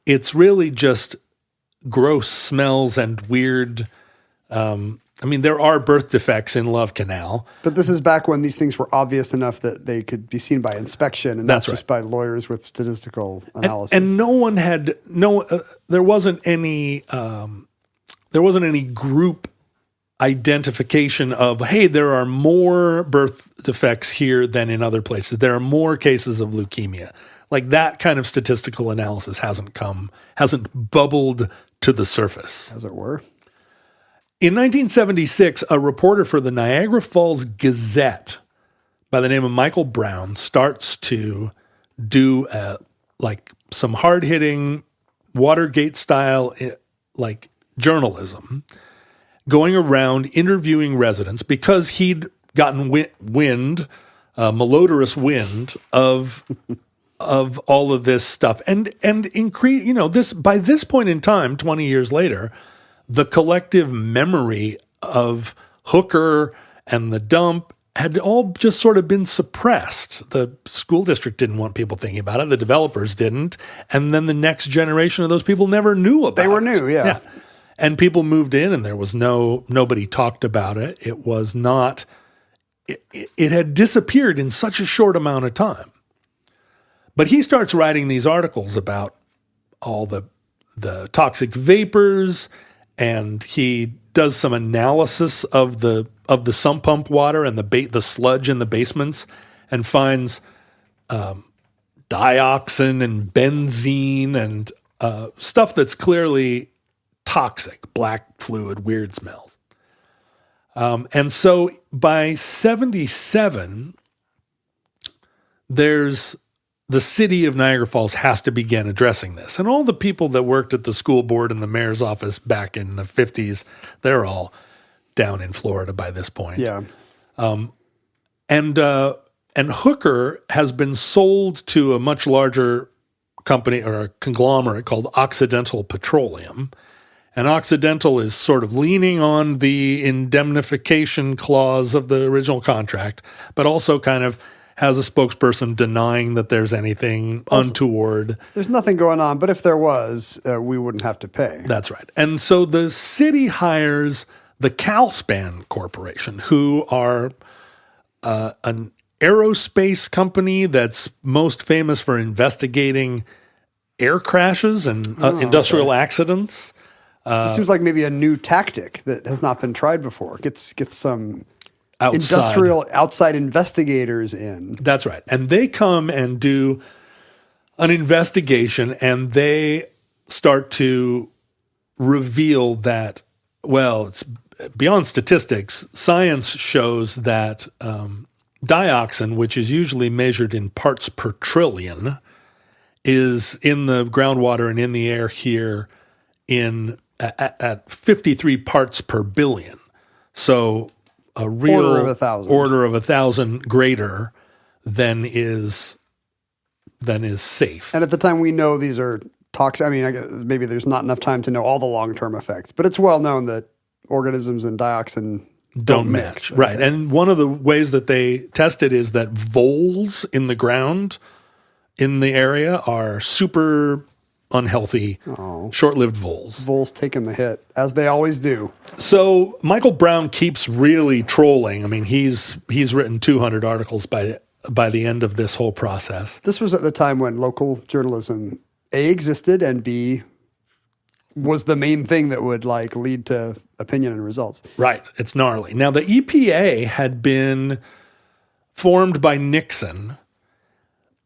It's really just gross smells and weird. There are birth defects in Love Canal. But this is back when these things were obvious enough that they could be seen by inspection and not just by lawyers with statistical analysis. And no one had there wasn't any group identification of, hey, there are more birth defects here than in other places. There are more cases of leukemia. Like that kind of statistical analysis hasn't bubbled to the surface. As it were. In 1976, a reporter for the Niagara Falls Gazette by the name of Michael Brown starts to do some hard-hitting Watergate-style journalism, going around interviewing residents because he'd gotten malodorous wind of all of this stuff, and increase. This by this point in time, 20 years later, the collective memory of Hooker and the dump had all just sort of been suppressed. The school district didn't want people thinking about it. The developers didn't. And then the next generation of those people never knew about it. They were new, yeah. And people moved in and there was nobody talked about it. It was not, it had disappeared in such a short amount of time. But he starts writing these articles about all the toxic vapors and he does some analysis of the sump pump water and the sludge in the basements, and finds dioxin and benzene and stuff that's clearly toxic, black fluid, weird smells. And so by 77, the city of Niagara Falls has to begin addressing this. And all the people that worked at the school board and the mayor's office back in the 50s, they're all down in Florida by this point. Yeah. And Hooker has been sold to a much larger company or a conglomerate called Occidental Petroleum. And Occidental is sort of leaning on the indemnification clause of the original contract, but also kind of has a spokesperson denying that there's anything untoward. There's nothing going on, but if there was, we wouldn't have to pay. That's right. And so the city hires the Calspan Corporation, who are an aerospace company that's most famous for investigating air crashes and industrial accidents. This seems like maybe a new tactic that has not been tried before. Get some industrial outside investigators in. That's right. And they come and do an investigation, and they start to reveal that, well, it's beyond statistics. Science shows that dioxin, which is usually measured in parts per trillion, is in the groundwater and in the air here at 53 parts per billion. So a real order of 1,000 greater than is safe. And at the time, we know these are toxic. I mean, I guess maybe there's not enough time to know all the long-term effects, but it's well known that organisms and dioxin don't match. mix. Right. And one of the ways that they test it is that voles in the ground in the area are super unhealthy, short-lived voles. Voles taking the hit, as they always do. So Michael Brown keeps really trolling. I mean, he's written 200 articles by the end of this whole process. This was at the time when local journalism, A, existed, and B, was the main thing that would lead to opinion and results. Right. It's gnarly. Now, the EPA had been formed by Nixon,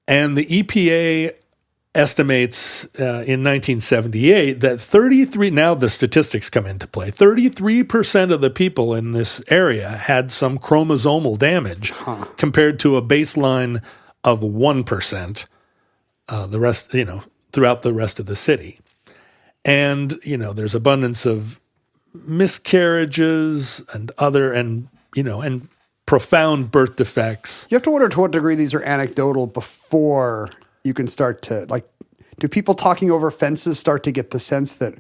and the EPA estimates in 1978 that now the statistics come into play. 33% of the people in this area had some chromosomal damage compared to a baseline of 1%, the rest, throughout the rest of the city. And, there's abundance of miscarriages and and profound birth defects. You have to wonder to what degree these are anecdotal before you can start to, do people talking over fences start to get the sense that,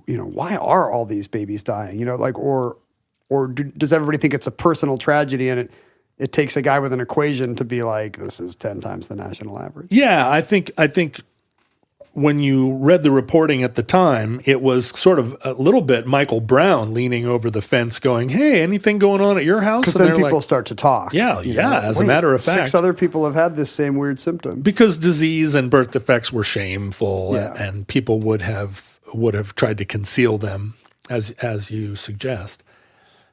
why are all these babies dying? Does everybody think it's a personal tragedy and it takes a guy with an equation to be like, this is 10 times the national average? Yeah, I think when you read the reporting at the time, it was sort of a little bit Michael Brown leaning over the fence going, hey, anything going on at your house? Because then people start to talk. Yeah, as a matter of fact. 6 other people have had this same weird symptom. Because disease and birth defects were shameful, and people would have tried to conceal them, as you suggest.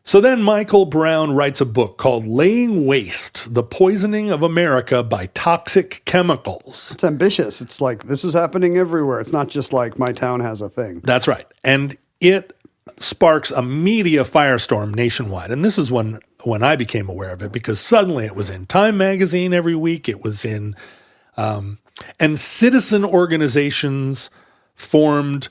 So then Michael Brown writes a book called Laying Waste, The Poisoning of America by Toxic Chemicals. It's ambitious. It's like, this is happening everywhere. It's not just like my town has a thing. That's right. And it sparks a media firestorm nationwide. And this is when I became aware of it, because suddenly it was in Time magazine every week. It was in, and citizen organizations formed,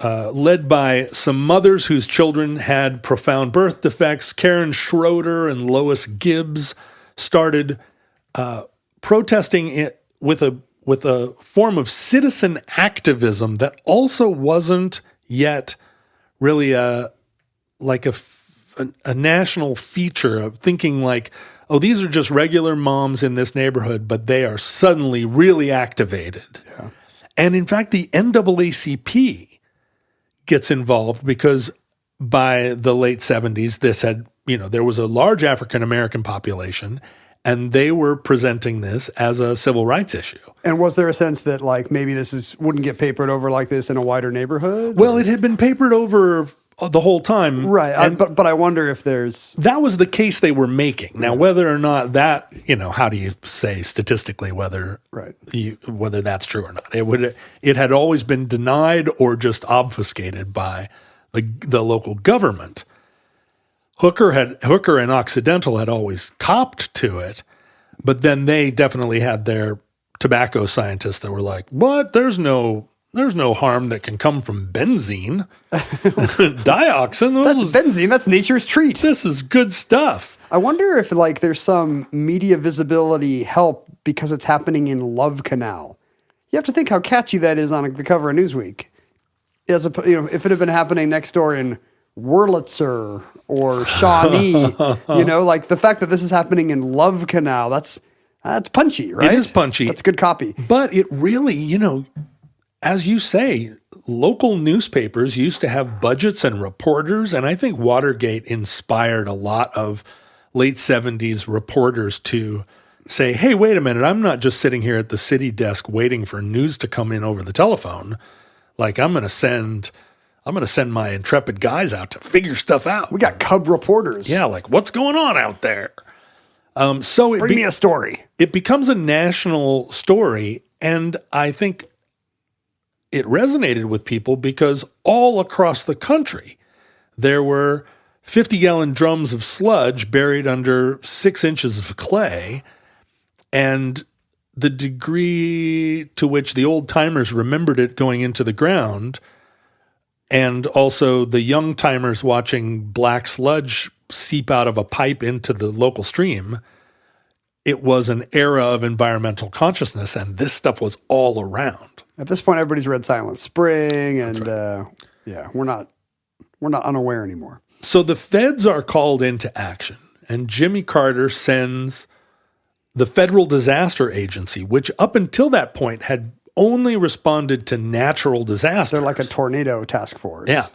led by some mothers whose children had profound birth defects. Karen Schroeder and Lois Gibbs started protesting it with a form of citizen activism that also wasn't yet really a national feature of thinking like, oh, these are just regular moms in this neighborhood, but they are suddenly really activated. Yeah. And in fact, the NAACP gets involved because by the late 70s, there was a large African-American population, and they were presenting this as a civil rights issue. And was there a sense that maybe this wouldn't get papered over like this in a wider neighborhood? Well, it had been papered over the whole time. Right. But I wonder if there's... That was the case they were making. Now, whether or not that, how do you say statistically whether whether that's true or not? It had always been denied or just obfuscated by the local government. Hooker and Occidental had always copped to it, but then they definitely had their tobacco scientists that were like, "What? There's no harm that can come from benzene, dioxin. That's benzene. That's nature's treat. This is good stuff." I wonder if there's some media visibility help because it's happening in Love Canal. You have to think how catchy that is on the cover of Newsweek. If it had been happening next door in Wurlitzer or Shawnee, the fact that this is happening in Love Canal, that's punchy, right? It is punchy. That's good copy. But it really, as you say, local newspapers used to have budgets and reporters, and I think Watergate inspired a lot of late 70s reporters to say, hey, wait a minute, I'm not just sitting here at the city desk waiting for news to come in over the telephone. I'm going to send my intrepid guys out to figure stuff out. We got cub reporters. Yeah, what's going on out there? Bring me a story. It becomes a national story, and I think it resonated with people because all across the country, there were 50-gallon drums of sludge buried under 6 inches of clay, and the degree to which the old-timers remembered it going into the ground, and also the young-timers watching black sludge seep out of a pipe into the local stream, it was an era of environmental consciousness, and this stuff was all around. At this point, everybody's read Silent Spring, and we're not unaware anymore. So the feds are called into action, and Jimmy Carter sends the Federal Disaster Agency, which up until that point had only responded to natural disasters. They're like a tornado task force. Yeah.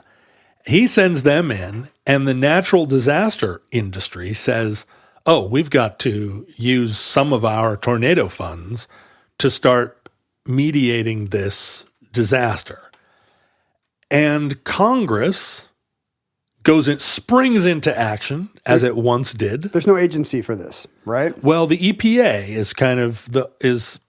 He sends them in, and the natural disaster industry says, oh, we've got to use some of our tornado funds to start mediating this disaster. And Congress springs into action, as it once did. There's no agency for this, right? Well, the EPA is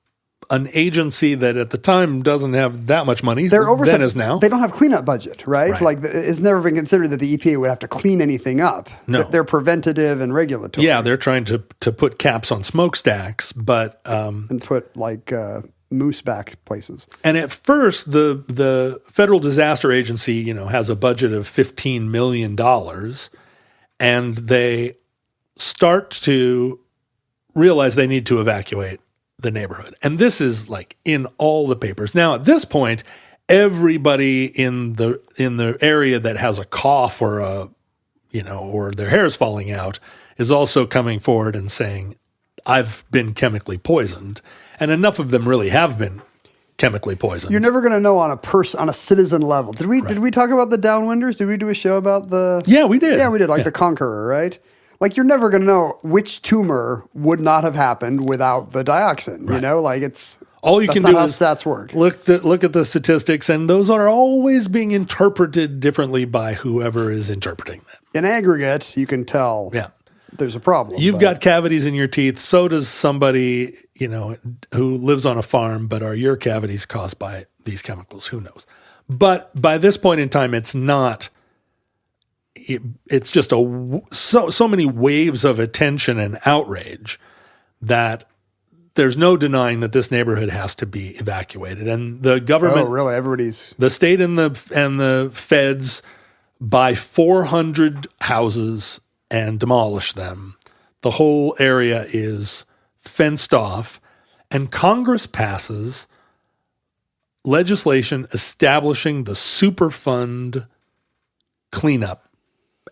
an agency that at the time doesn't have that much money. They're oversight. Then as now. They don't have cleanup budget, right? It's never been considered that the EPA would have to clean anything up. No. They're preventative and regulatory. Yeah, they're trying to put caps on smokestacks, but and put moose back places. And at first, the Federal Disaster Agency, has a budget of $15 million, and they start to realize they need to evacuate the neighborhood. And this is in all the papers. Now, at this point, everybody in the area that has a cough or or their hair is falling out is also coming forward and saying, I've been chemically poisoned. And enough of them really have been chemically poisoned. You're never going to know on a citizen level. Did we talk about the downwinders? Did we do a show about the... Yeah, we did. Yeah, we did. The Conqueror, right? You're never going to know which tumor would not have happened without the dioxin. Right. It's... All you can do is stats work. Look at the statistics, and those are always being interpreted differently by whoever is interpreting them. In aggregate, you can tell there's a problem. You've got cavities in your teeth. So does somebody, who lives on a farm, but are your cavities caused by these chemicals? Who knows? But by this point in time, it's not. It's just so many waves of attention and outrage that there's no denying that this neighborhood has to be evacuated. And the government, really, the state and the feds buy 400 houses and demolish them. The whole area is fenced off, and Congress passes legislation establishing the Superfund Cleanup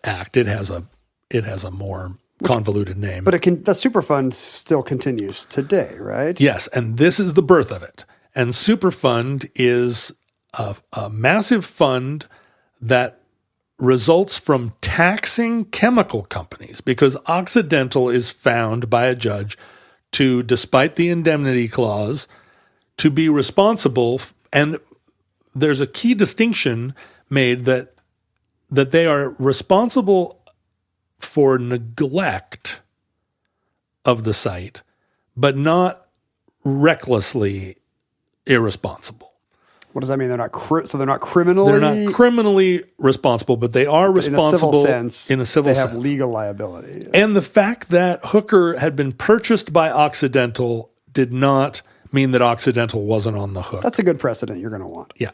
Act. It has a more convoluted name. But the Superfund still continues today, right? Yes, and this is the birth of it. And Superfund is a massive fund that results from taxing chemical companies, because Occidental is found by a judge to, despite the indemnity clause, to be responsible. And there's a key distinction made that that they are responsible for neglect of the site, but not recklessly irresponsible. What does that mean? They're not so they're not criminally. They're not criminally responsible, but they are responsible in a civil sense. They have legal liability. And the fact that Hooker had been purchased by Occidental did not mean that Occidental wasn't on the hook. That's a good precedent you're going to want. Yeah.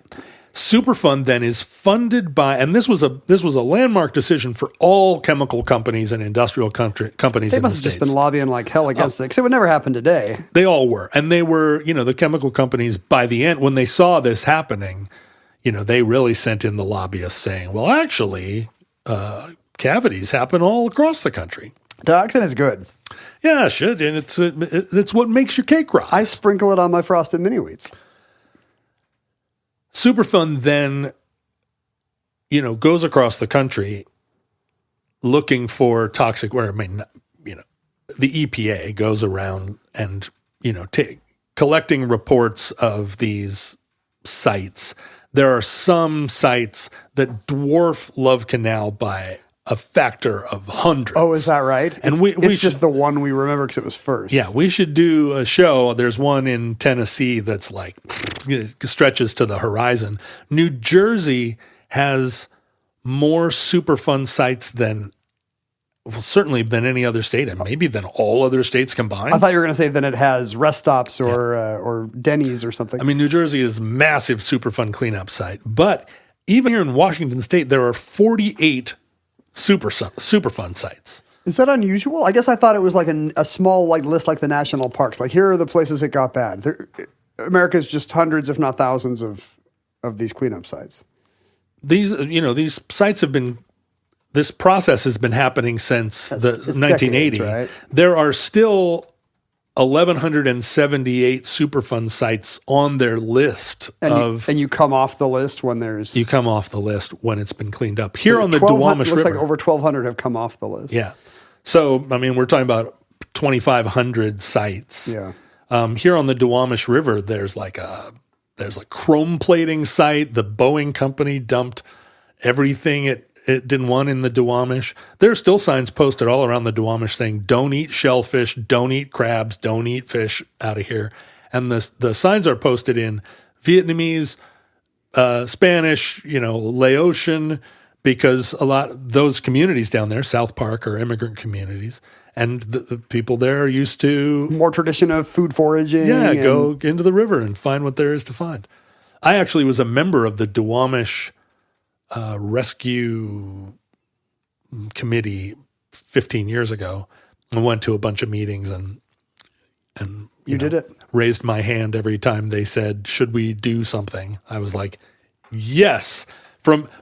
Superfund then is funded by, and this was a landmark decision for all chemical companies and industrial companies they in the States. Must have just been lobbying like hell against it, because it would never happen today. They all were. And they were, the chemical companies, by the end, when they saw this happening, they really sent in the lobbyists saying, well, actually, cavities happen all across the country. Dioxin is good. Yeah, it should. And it's what makes your cake rise. I sprinkle it on my frosted mini wheats. Superfund then, goes across the country looking for toxic, the EPA goes around and, collecting reports of these sites. There are some sites that dwarf Love Canal by a factor of hundreds. Oh, is that right? And it's just the one we remember because it was first. Yeah, we should do a show. There's one in Tennessee that's like stretches to the horizon. New Jersey has more Superfund sites certainly than any other state, and maybe than all other states combined. I thought you were going to say that it has rest stops or Denny's or something. I mean, New Jersey is massive Superfund cleanup site, but even here in Washington State, there are 48 Superfund sites. Is that unusual? I guess I thought it was like a small list like the national parks. Like, here are the places it got bad. America's just hundreds, if not thousands, of these cleanup sites. These sites have been. This process has been happening since the 1980. Decades, right? There are still 1,178 Superfund sites on their list and you come off the list when there's... You come off the list when it's been cleaned up. Here on the Duwamish River... looks like over 1,200 have come off the list. Yeah. So, I mean, we're talking about 2,500 sites. Yeah. Here on the Duwamish River, there's a chrome plating site. The Boeing company dumped everything it didn't want in the Duwamish. There are still signs posted all around the Duwamish saying, don't eat shellfish, don't eat crabs, don't eat fish out of here. And the signs are posted in Vietnamese, Spanish, Laotian, because those communities down there, South Park, are immigrant communities. And the people there are used to... More tradition of food foraging. Yeah, go into the river and find what there is to find. I actually was a member of the Duwamish rescue committee 15 years ago. I went to a bunch of meetings and you did it. Raised my hand every time they said, should we do something? I was like, yes.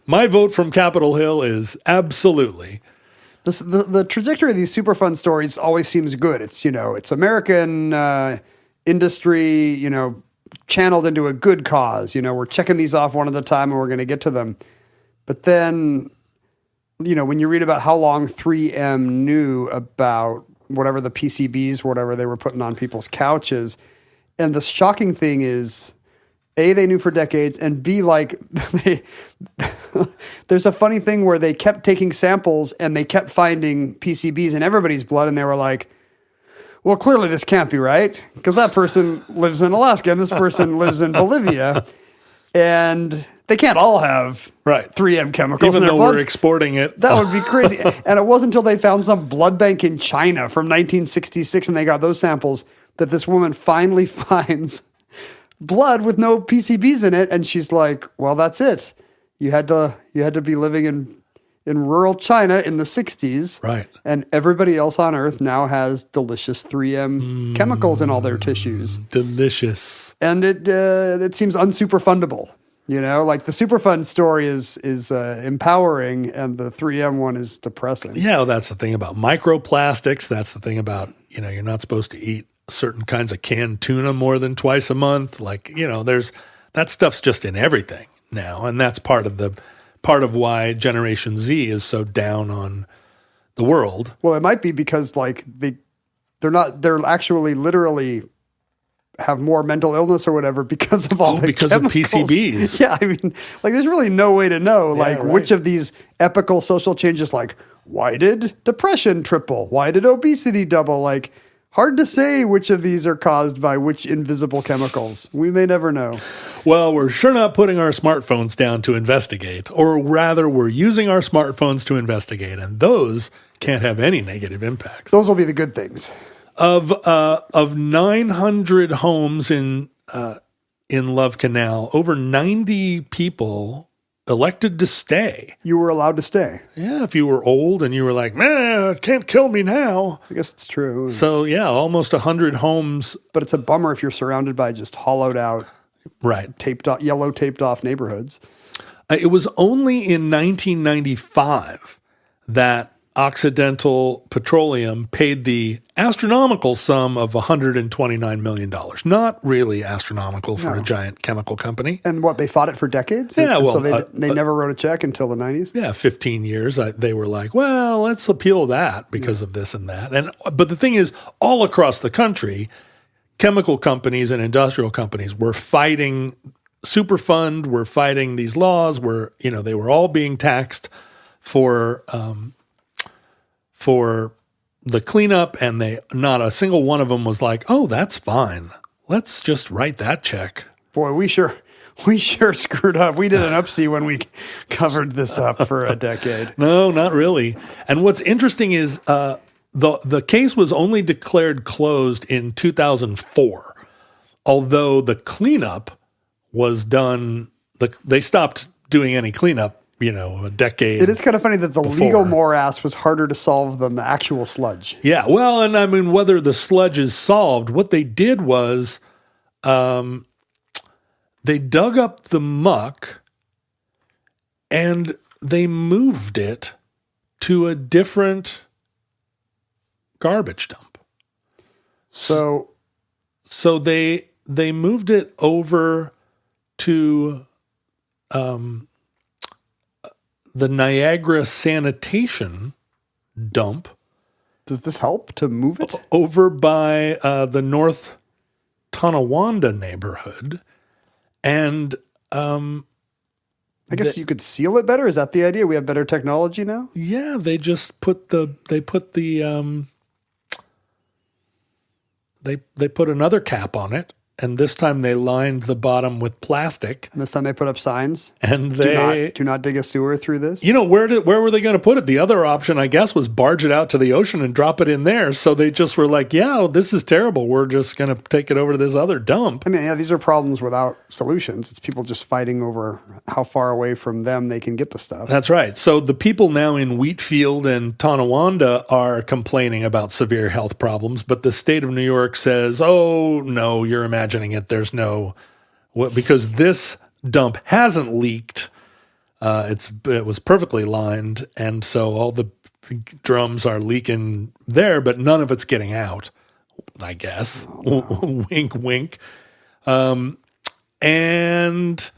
My vote from Capitol Hill is absolutely. The trajectory of these Superfund stories always seems good. It's American industry, channeled into a good cause. We're checking these off one at a time and we're going to get to them. But then, when you read about how long 3M knew about whatever the PCBs, whatever they were putting on people's couches, and the shocking thing is, A, they knew for decades, and B, there's a funny thing where they kept taking samples and they kept finding PCBs in everybody's blood, and they were like, well, clearly this can't be right, because that person lives in Alaska and this person lives in Bolivia, and they can't all have 3M chemicals even in their though blood. We're exporting it. That would be crazy. And it wasn't until they found some blood bank in China from 1966 and they got those samples that this woman finally finds blood with no PCBs in it, and she's like, well, that's it. You had to be living in rural China in the 60s. Right. And everybody else on Earth now has delicious 3M chemicals in all their tissues. Delicious. And it seems unsuperfundable. The Superfund story is empowering, and the 3M one is depressing. Yeah, well, that's the thing about microplastics. That's the thing about, you're not supposed to eat certain kinds of canned tuna more than twice a month. There's that stuff's just in everything now, and that's part of why Generation Z is so down on the world. Well, it might be because they're actually literally have more mental illness or whatever because of all the because chemicals. of PCBs. Yeah, I mean, like there's really no way to know which of these epical social changes, like why did depression triple? Why did obesity double? Like hard to say which of these are caused by which invisible chemicals. We may never know. Well, we're sure not putting our smartphones down to investigate, or rather we're using our smartphones to investigate, and those can't have any negative impacts. Those will be the good things. Of 900 homes in Love Canal, over 90 people elected to stay. You were allowed to stay. Yeah, if you were old and you were like, man, it can't kill me now. I guess it's true. So yeah, almost 100 homes. But it's a bummer if you're surrounded by just hollowed out, yellow taped off neighborhoods. It was only in 1995 that Occidental Petroleum paid the astronomical sum of $129 million. Not really astronomical for a giant chemical company. And what, they fought it for decades? Yeah, well, so they never wrote a check until the 90s? Yeah, 15 years. They were like, well, let's appeal that because of this and that. But the thing is, all across the country, chemical companies and industrial companies were fighting Superfund, were fighting these laws, they were all being taxed for the cleanup, and not a single one of them was like, oh, that's fine. Let's just write that check. Boy, we sure screwed up. We did an upsie when we covered this up for a decade. No, not really. And what's interesting is the case was only declared closed in 2004, although the cleanup was done. They stopped doing any cleanup, a decade. It is kind of funny that the before. legal morass was harder to solve than the actual sludge. Yeah, well, and I mean, whether the sludge is solved, what they did was they dug up the muck and they moved it to a different garbage dump. So they moved it over to the Niagara sanitation dump. Does this help to move it? Over by the North Tonawanda neighborhood. And I guess you could seal it better. Is that the idea? We have better technology now? Yeah, they just put they put another cap on it. And this time they lined the bottom with plastic. And this time they put up signs. And do not dig a sewer through this. Where were they going to put it? The other option, I guess, was barge it out to the ocean and drop it in there. So they just were like, yeah, this is terrible. We're just going to take it over to this other dump. I mean, yeah, these are problems without solutions. It's people just fighting over how far away from them they can get the stuff. That's right. So the people now in Wheatfield and Tonawanda are complaining about severe health problems, but the state of New York says, oh, no, you're imagining it. There's no, because this dump hasn't leaked. It was perfectly lined, and so all the drums are leaking there, but none of it's getting out, I guess. Oh, wow. Wink, wink. And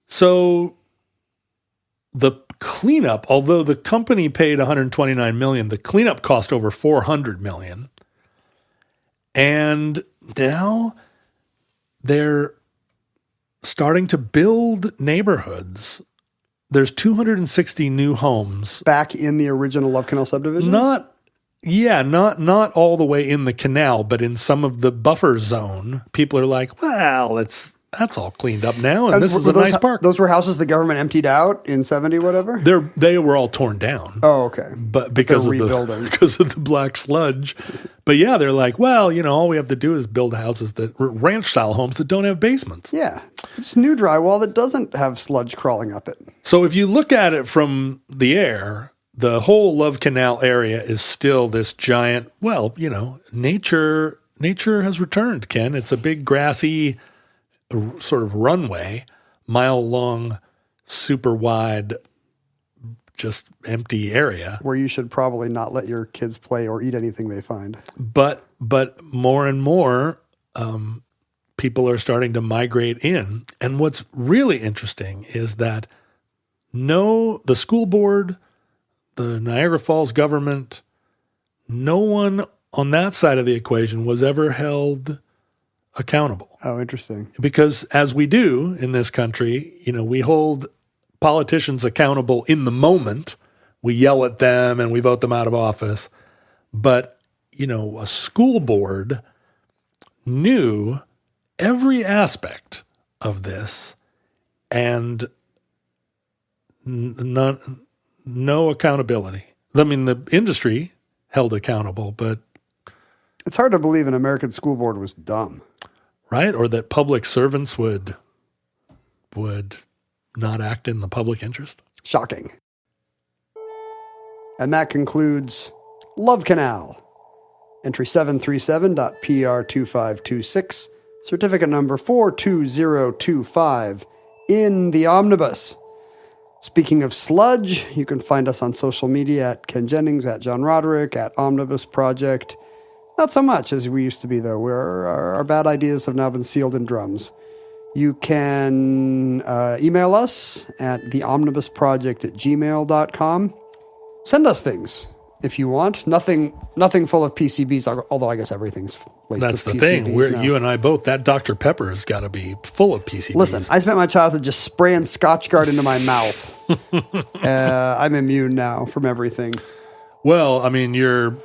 so the cleanup, although the company paid $129 million, the cleanup cost over $400 million. And now they're starting to build neighborhoods. There's 260 new homes. Back in the original Love Canal subdivisions? Not all the way in the canal, but in some of the buffer zone. People are like, well, that's all cleaned up now, and this is a nice park. Those were houses the government emptied out in 70 whatever? They were all torn down. Oh, okay. But because of the black sludge. But yeah, they're like, well, all we have to do is build houses ranch-style homes that don't have basements. Yeah. It's new drywall that doesn't have sludge crawling up it. So if you look at it from the air, the whole Love Canal area is still this giant, nature has returned, Ken. It's a big grassy sort of runway, mile-long, super wide, just empty area. Where you should probably not let your kids play or eat anything they find. But more and more people are starting to migrate in. And what's really interesting is that the school board, the Niagara Falls government, no one on that side of the equation was ever held accountable. Oh, interesting. Because as we do in this country, we hold politicians accountable in the moment. We yell at them and we vote them out of office. But, a school board knew every aspect of this and no accountability. I mean, the industry held accountable, but... It's hard to believe an American school board was dumb. Right? Or that public servants would not act in the public interest. Shocking. And that concludes Love Canal. Entry 737.PR2526, certificate number 42025, in the omnibus. Speaking of sludge, you can find us on social media at Ken Jennings, at John Roderick, at Omnibus Project. Not so much as we used to be, though. Our bad ideas have now been sealed in drums. You can email us at theomnibusproject@gmail.com. Send us things if you want. Nothing full of PCBs, although I guess everything's laced That's with the PCBs thing. now. You and I both, that Dr. Pepper has got to be full of PCBs. Listen, I spent my childhood just spraying Scotch Guard into my mouth. I'm immune now from everything. Well, I mean, you're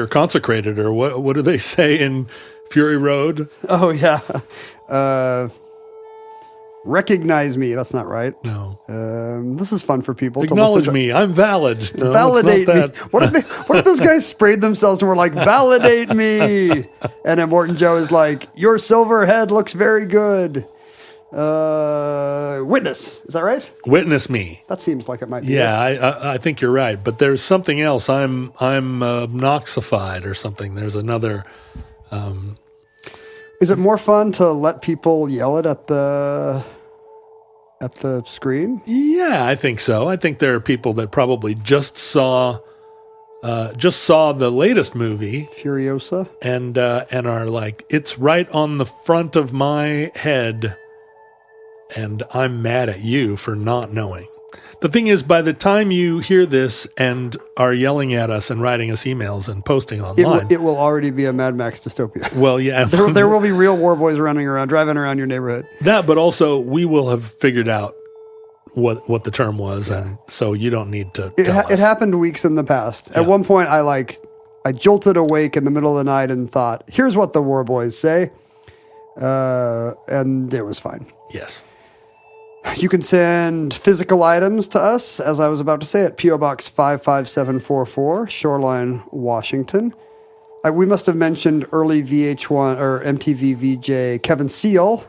consecrated, or what do they say in Fury Road? Oh, yeah. Recognize me. That's not right. No. This is fun for people. Acknowledge to listen to. me. I'm valid. No, Validate it's me. not that. What if those guys sprayed themselves and were like, validate me? And then Morton Joe is like, your silver head looks very good. Witness. Is that right? Witness me. That seems like it might be. Yeah, it. I think you're right. But there's something else. I'm obnoxified or something. There's another. Is it more fun to let people yell it at the screen? Yeah, I think so. I think there are people that probably just saw the latest movie, Furiosa, and are like, it's right on the front of my head, and I'm mad at you for not knowing. The thing is, by the time you hear this and are yelling at us and writing us emails and posting online, it will already be a Mad Max dystopia. Well, yeah, there will be real war boys driving around your neighborhood. That, but also we will have figured out what the term was, and so you don't need to. It happened weeks in the past. At one point, I jolted awake in the middle of the night and thought, "Here's what the war boys say," and it was fine. Yes. You can send physical items to us, as I was about to say, at P.O. Box 55744, Shoreline, Washington. We must have mentioned early VH1 or MTV VJ Kevin Seal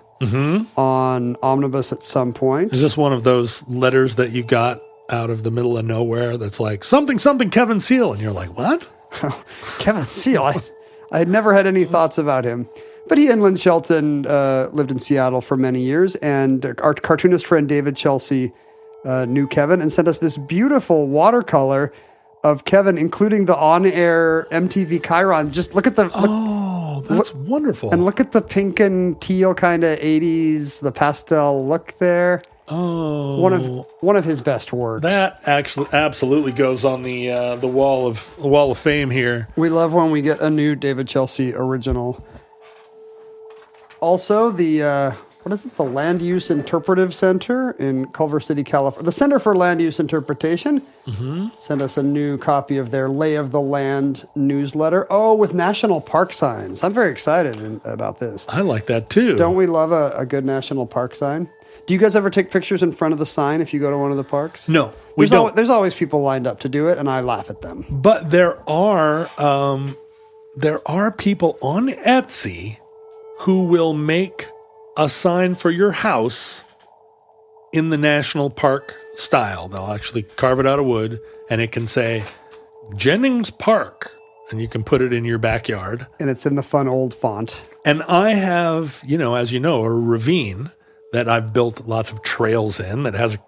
on Omnibus at some point. Is this one of those letters that you got out of the middle of nowhere that's like, something, Kevin Seal? And you're like, what? Kevin Seal. I had never had any thoughts about him. But he and Lynn Shelton lived in Seattle for many years, and our cartoonist friend David Chelsea knew Kevin and sent us this beautiful watercolor of Kevin, including the on-air MTV Chiron. Just look at the... That's wonderful. And look at the pink and teal kind of 80s, the pastel look there. Oh. One of his best works. That actually absolutely goes on the wall of fame here. We love when we get a new David Chelsea original. Also, the Land Use Interpretive Center in Culver City, California. The Center for Land Use Interpretation sent us a new copy of their Lay of the Land newsletter. Oh, with national park signs. I'm very excited about this. I like that too. Don't we love a good national park sign? Do you guys ever take pictures in front of the sign if you go to one of the parks? No, we don't. There's always people lined up to do it, and I laugh at them. But there are people on Etsy who will make a sign for your house in the national park style. They'll actually carve it out of wood, and it can say Jennings Park, and you can put it in your backyard. And it's in the fun old font. And I have, as you know, a ravine that I've built lots of trails in that has a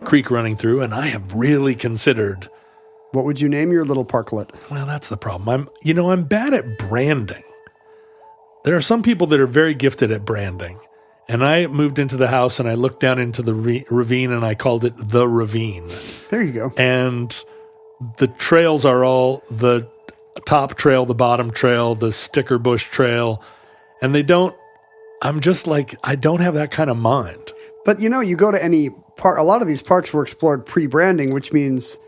creek running through, and I have really considered. What would you name your little parklet? Well, that's the problem. I'm bad at branding. There are some people that are very gifted at branding. And I moved into the house and I looked down into the ravine and I called it The Ravine. There you go. And the trails are all the top trail, the bottom trail, the sticker bush trail. And they don't, I'm just like, I don't have that kind of mind. But you go to any park, a lot of these parks were explored pre-branding, which means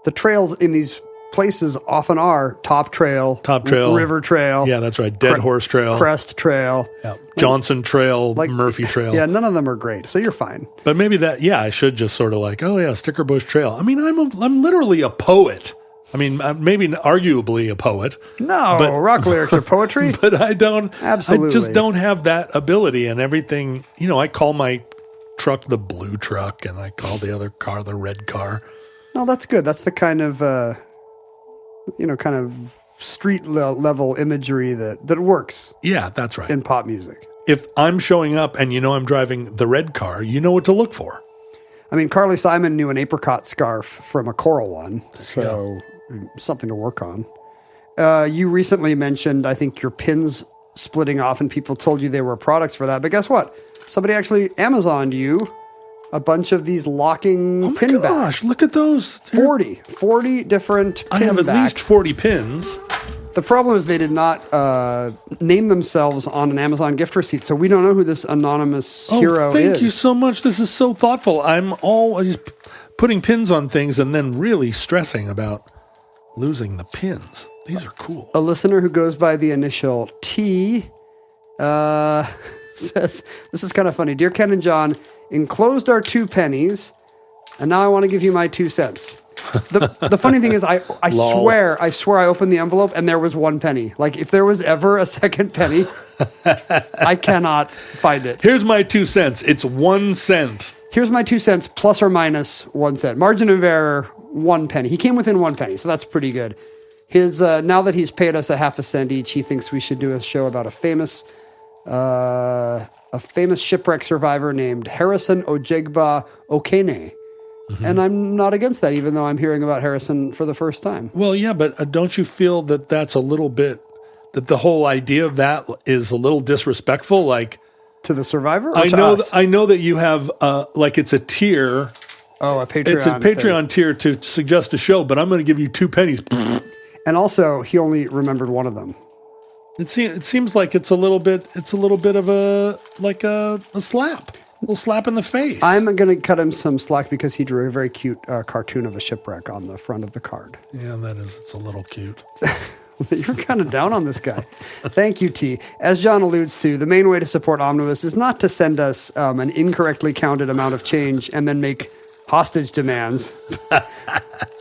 the trails in these places often are Top Trail, River Trail. Yeah, that's right. Dead Horse Trail. Crest Trail. Yeah. Johnson Trail, Murphy Trail. Yeah, none of them are great. So you're fine. But maybe I should just sort of like, oh yeah, Sticker Bush Trail. I mean, I'm literally a poet. I mean, maybe arguably a poet. No, rock lyrics are poetry. But I don't. Absolutely. I just don't have that ability, and everything. I call my truck the blue truck, and I call the other car the red car. No, that's good. That's the kind of kind of street level imagery that works. Yeah, that's right. In pop music. If I'm showing up and I'm driving the red car, you know what to look for. I mean, Carly Simon knew an apricot scarf from a coral one, so something to work on. You recently mentioned, I think, your pins splitting off, and people told you they were products for that. But guess what? Somebody actually Amazoned you a bunch of these locking pin backs. Gosh, look at those. 40 different pin backs. I have at least 40 pins. The problem is they did not name themselves on an Amazon gift receipt, so we don't know who this anonymous hero is. Thank you so much. This is so thoughtful. I'm always putting pins on things and then really stressing about losing the pins. These are cool. A listener who goes by the initial T says, this is kind of funny. Dear Ken and John, enclosed are 2 pennies, and now I want to give you my 2 cents. The funny thing is, I swear I opened the envelope and there was 1 penny. Like, if there was ever a second penny, I cannot find it. Here's my 2 cents. It's 1 cent. Here's my 2 cents plus or minus 1 cent. Margin of error, 1 penny. He came within 1 penny, so that's pretty good. His now that he's paid us a half a cent each, he thinks we should do a show about a famous shipwreck survivor named Harrison Ojegba Okene. Mm-hmm. And I'm not against that, even though I'm hearing about Harrison for the first time. Well, yeah, but don't you feel that that's a little bit, that the whole idea of that is a little disrespectful? Like, to the survivor? Or I know that you have, it's a tier. Oh, a Patreon. It's a Patreon tier to suggest a show, but I'm going to give you 2 pennies. And also, he only remembered one of them. It seems like it's a little bit of a slap. A little slap in the face. I'm going to cut him some slack because he drew a very cute cartoon of a shipwreck on the front of the card. Yeah, it's a little cute. You're kind of down on this guy. Thank you, T. As John alludes to, the main way to support Omnibus is not to send us an incorrectly counted amount of change and then make hostage demands,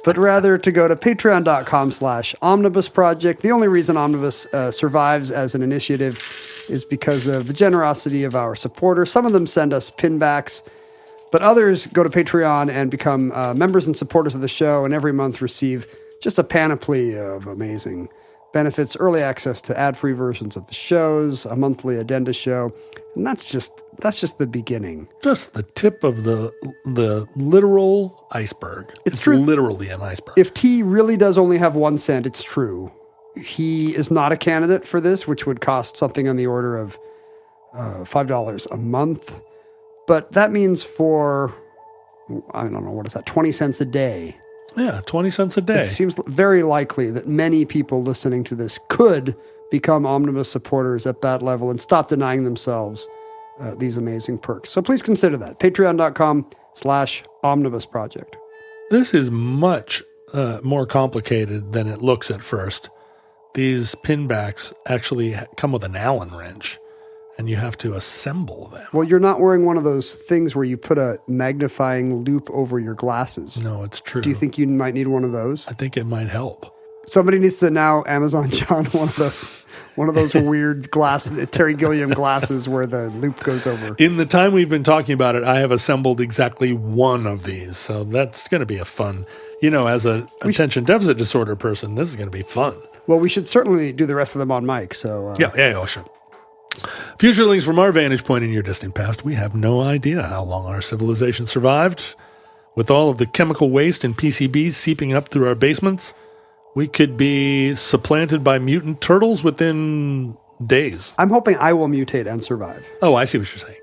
but rather to go to patreon.com/Omnibus Project. The only reason Omnibus survives as an initiative is because of the generosity of our supporters. Some of them send us pinbacks, but others go to Patreon and become members and supporters of the show, and every month receive just a panoply of amazing benefits, early access to ad-free versions of the shows, a monthly addenda show, and that's just the beginning. Just the tip of the literal iceberg. It's true. Literally an iceberg. If T really does only have 1 cent, it's true. He is not a candidate for this, which would cost something on the order of $5 a month. But that means for, I don't know, what is that, 20 cents a day? Yeah, 20 cents a day. It seems very likely that many people listening to this could become Omnibus supporters at that level and stop denying themselves these amazing perks. So please consider that. Patreon.com/Omnibus Project. This is much more complicated than it looks at first. These pinbacks actually come with an Allen wrench, and you have to assemble them. Well, you're not wearing one of those things where you put a magnifying loop over your glasses. No, it's true. Do you think you might need one of those? I think it might help. Somebody needs to now Amazon John one of those weird glasses, Terry Gilliam glasses where the loop goes over. In the time we've been talking about it, I have assembled exactly one of these. So that's going to be a fun, as an attention deficit disorder person, this is going to be fun. Well, we should certainly do the rest of them on mic. So Yeah, sure. Future links from our vantage point in your distant past. We have no idea how long our civilization survived. With all of the chemical waste and PCBs seeping up through our basements, we could be supplanted by mutant turtles within days. I'm hoping I will mutate and survive. Oh, I see what you're saying.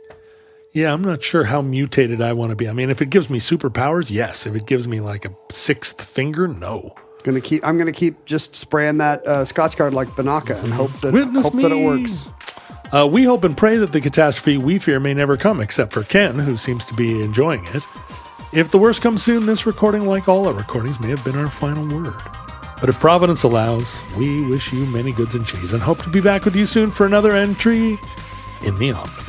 Yeah, I'm not sure how mutated I want to be. I mean, if it gives me superpowers, yes. If it gives me like a 6th finger, no. I'm gonna keep just spraying that Scotch guard like Banaka and hope that it works. We hope and pray that the catastrophe we fear may never come, except for Ken, who seems to be enjoying it. If the worst comes soon, this recording, like all our recordings, may have been our final word. But if Providence allows, we wish you many goods and cheese and hope to be back with you soon for another entry in the Omnibus.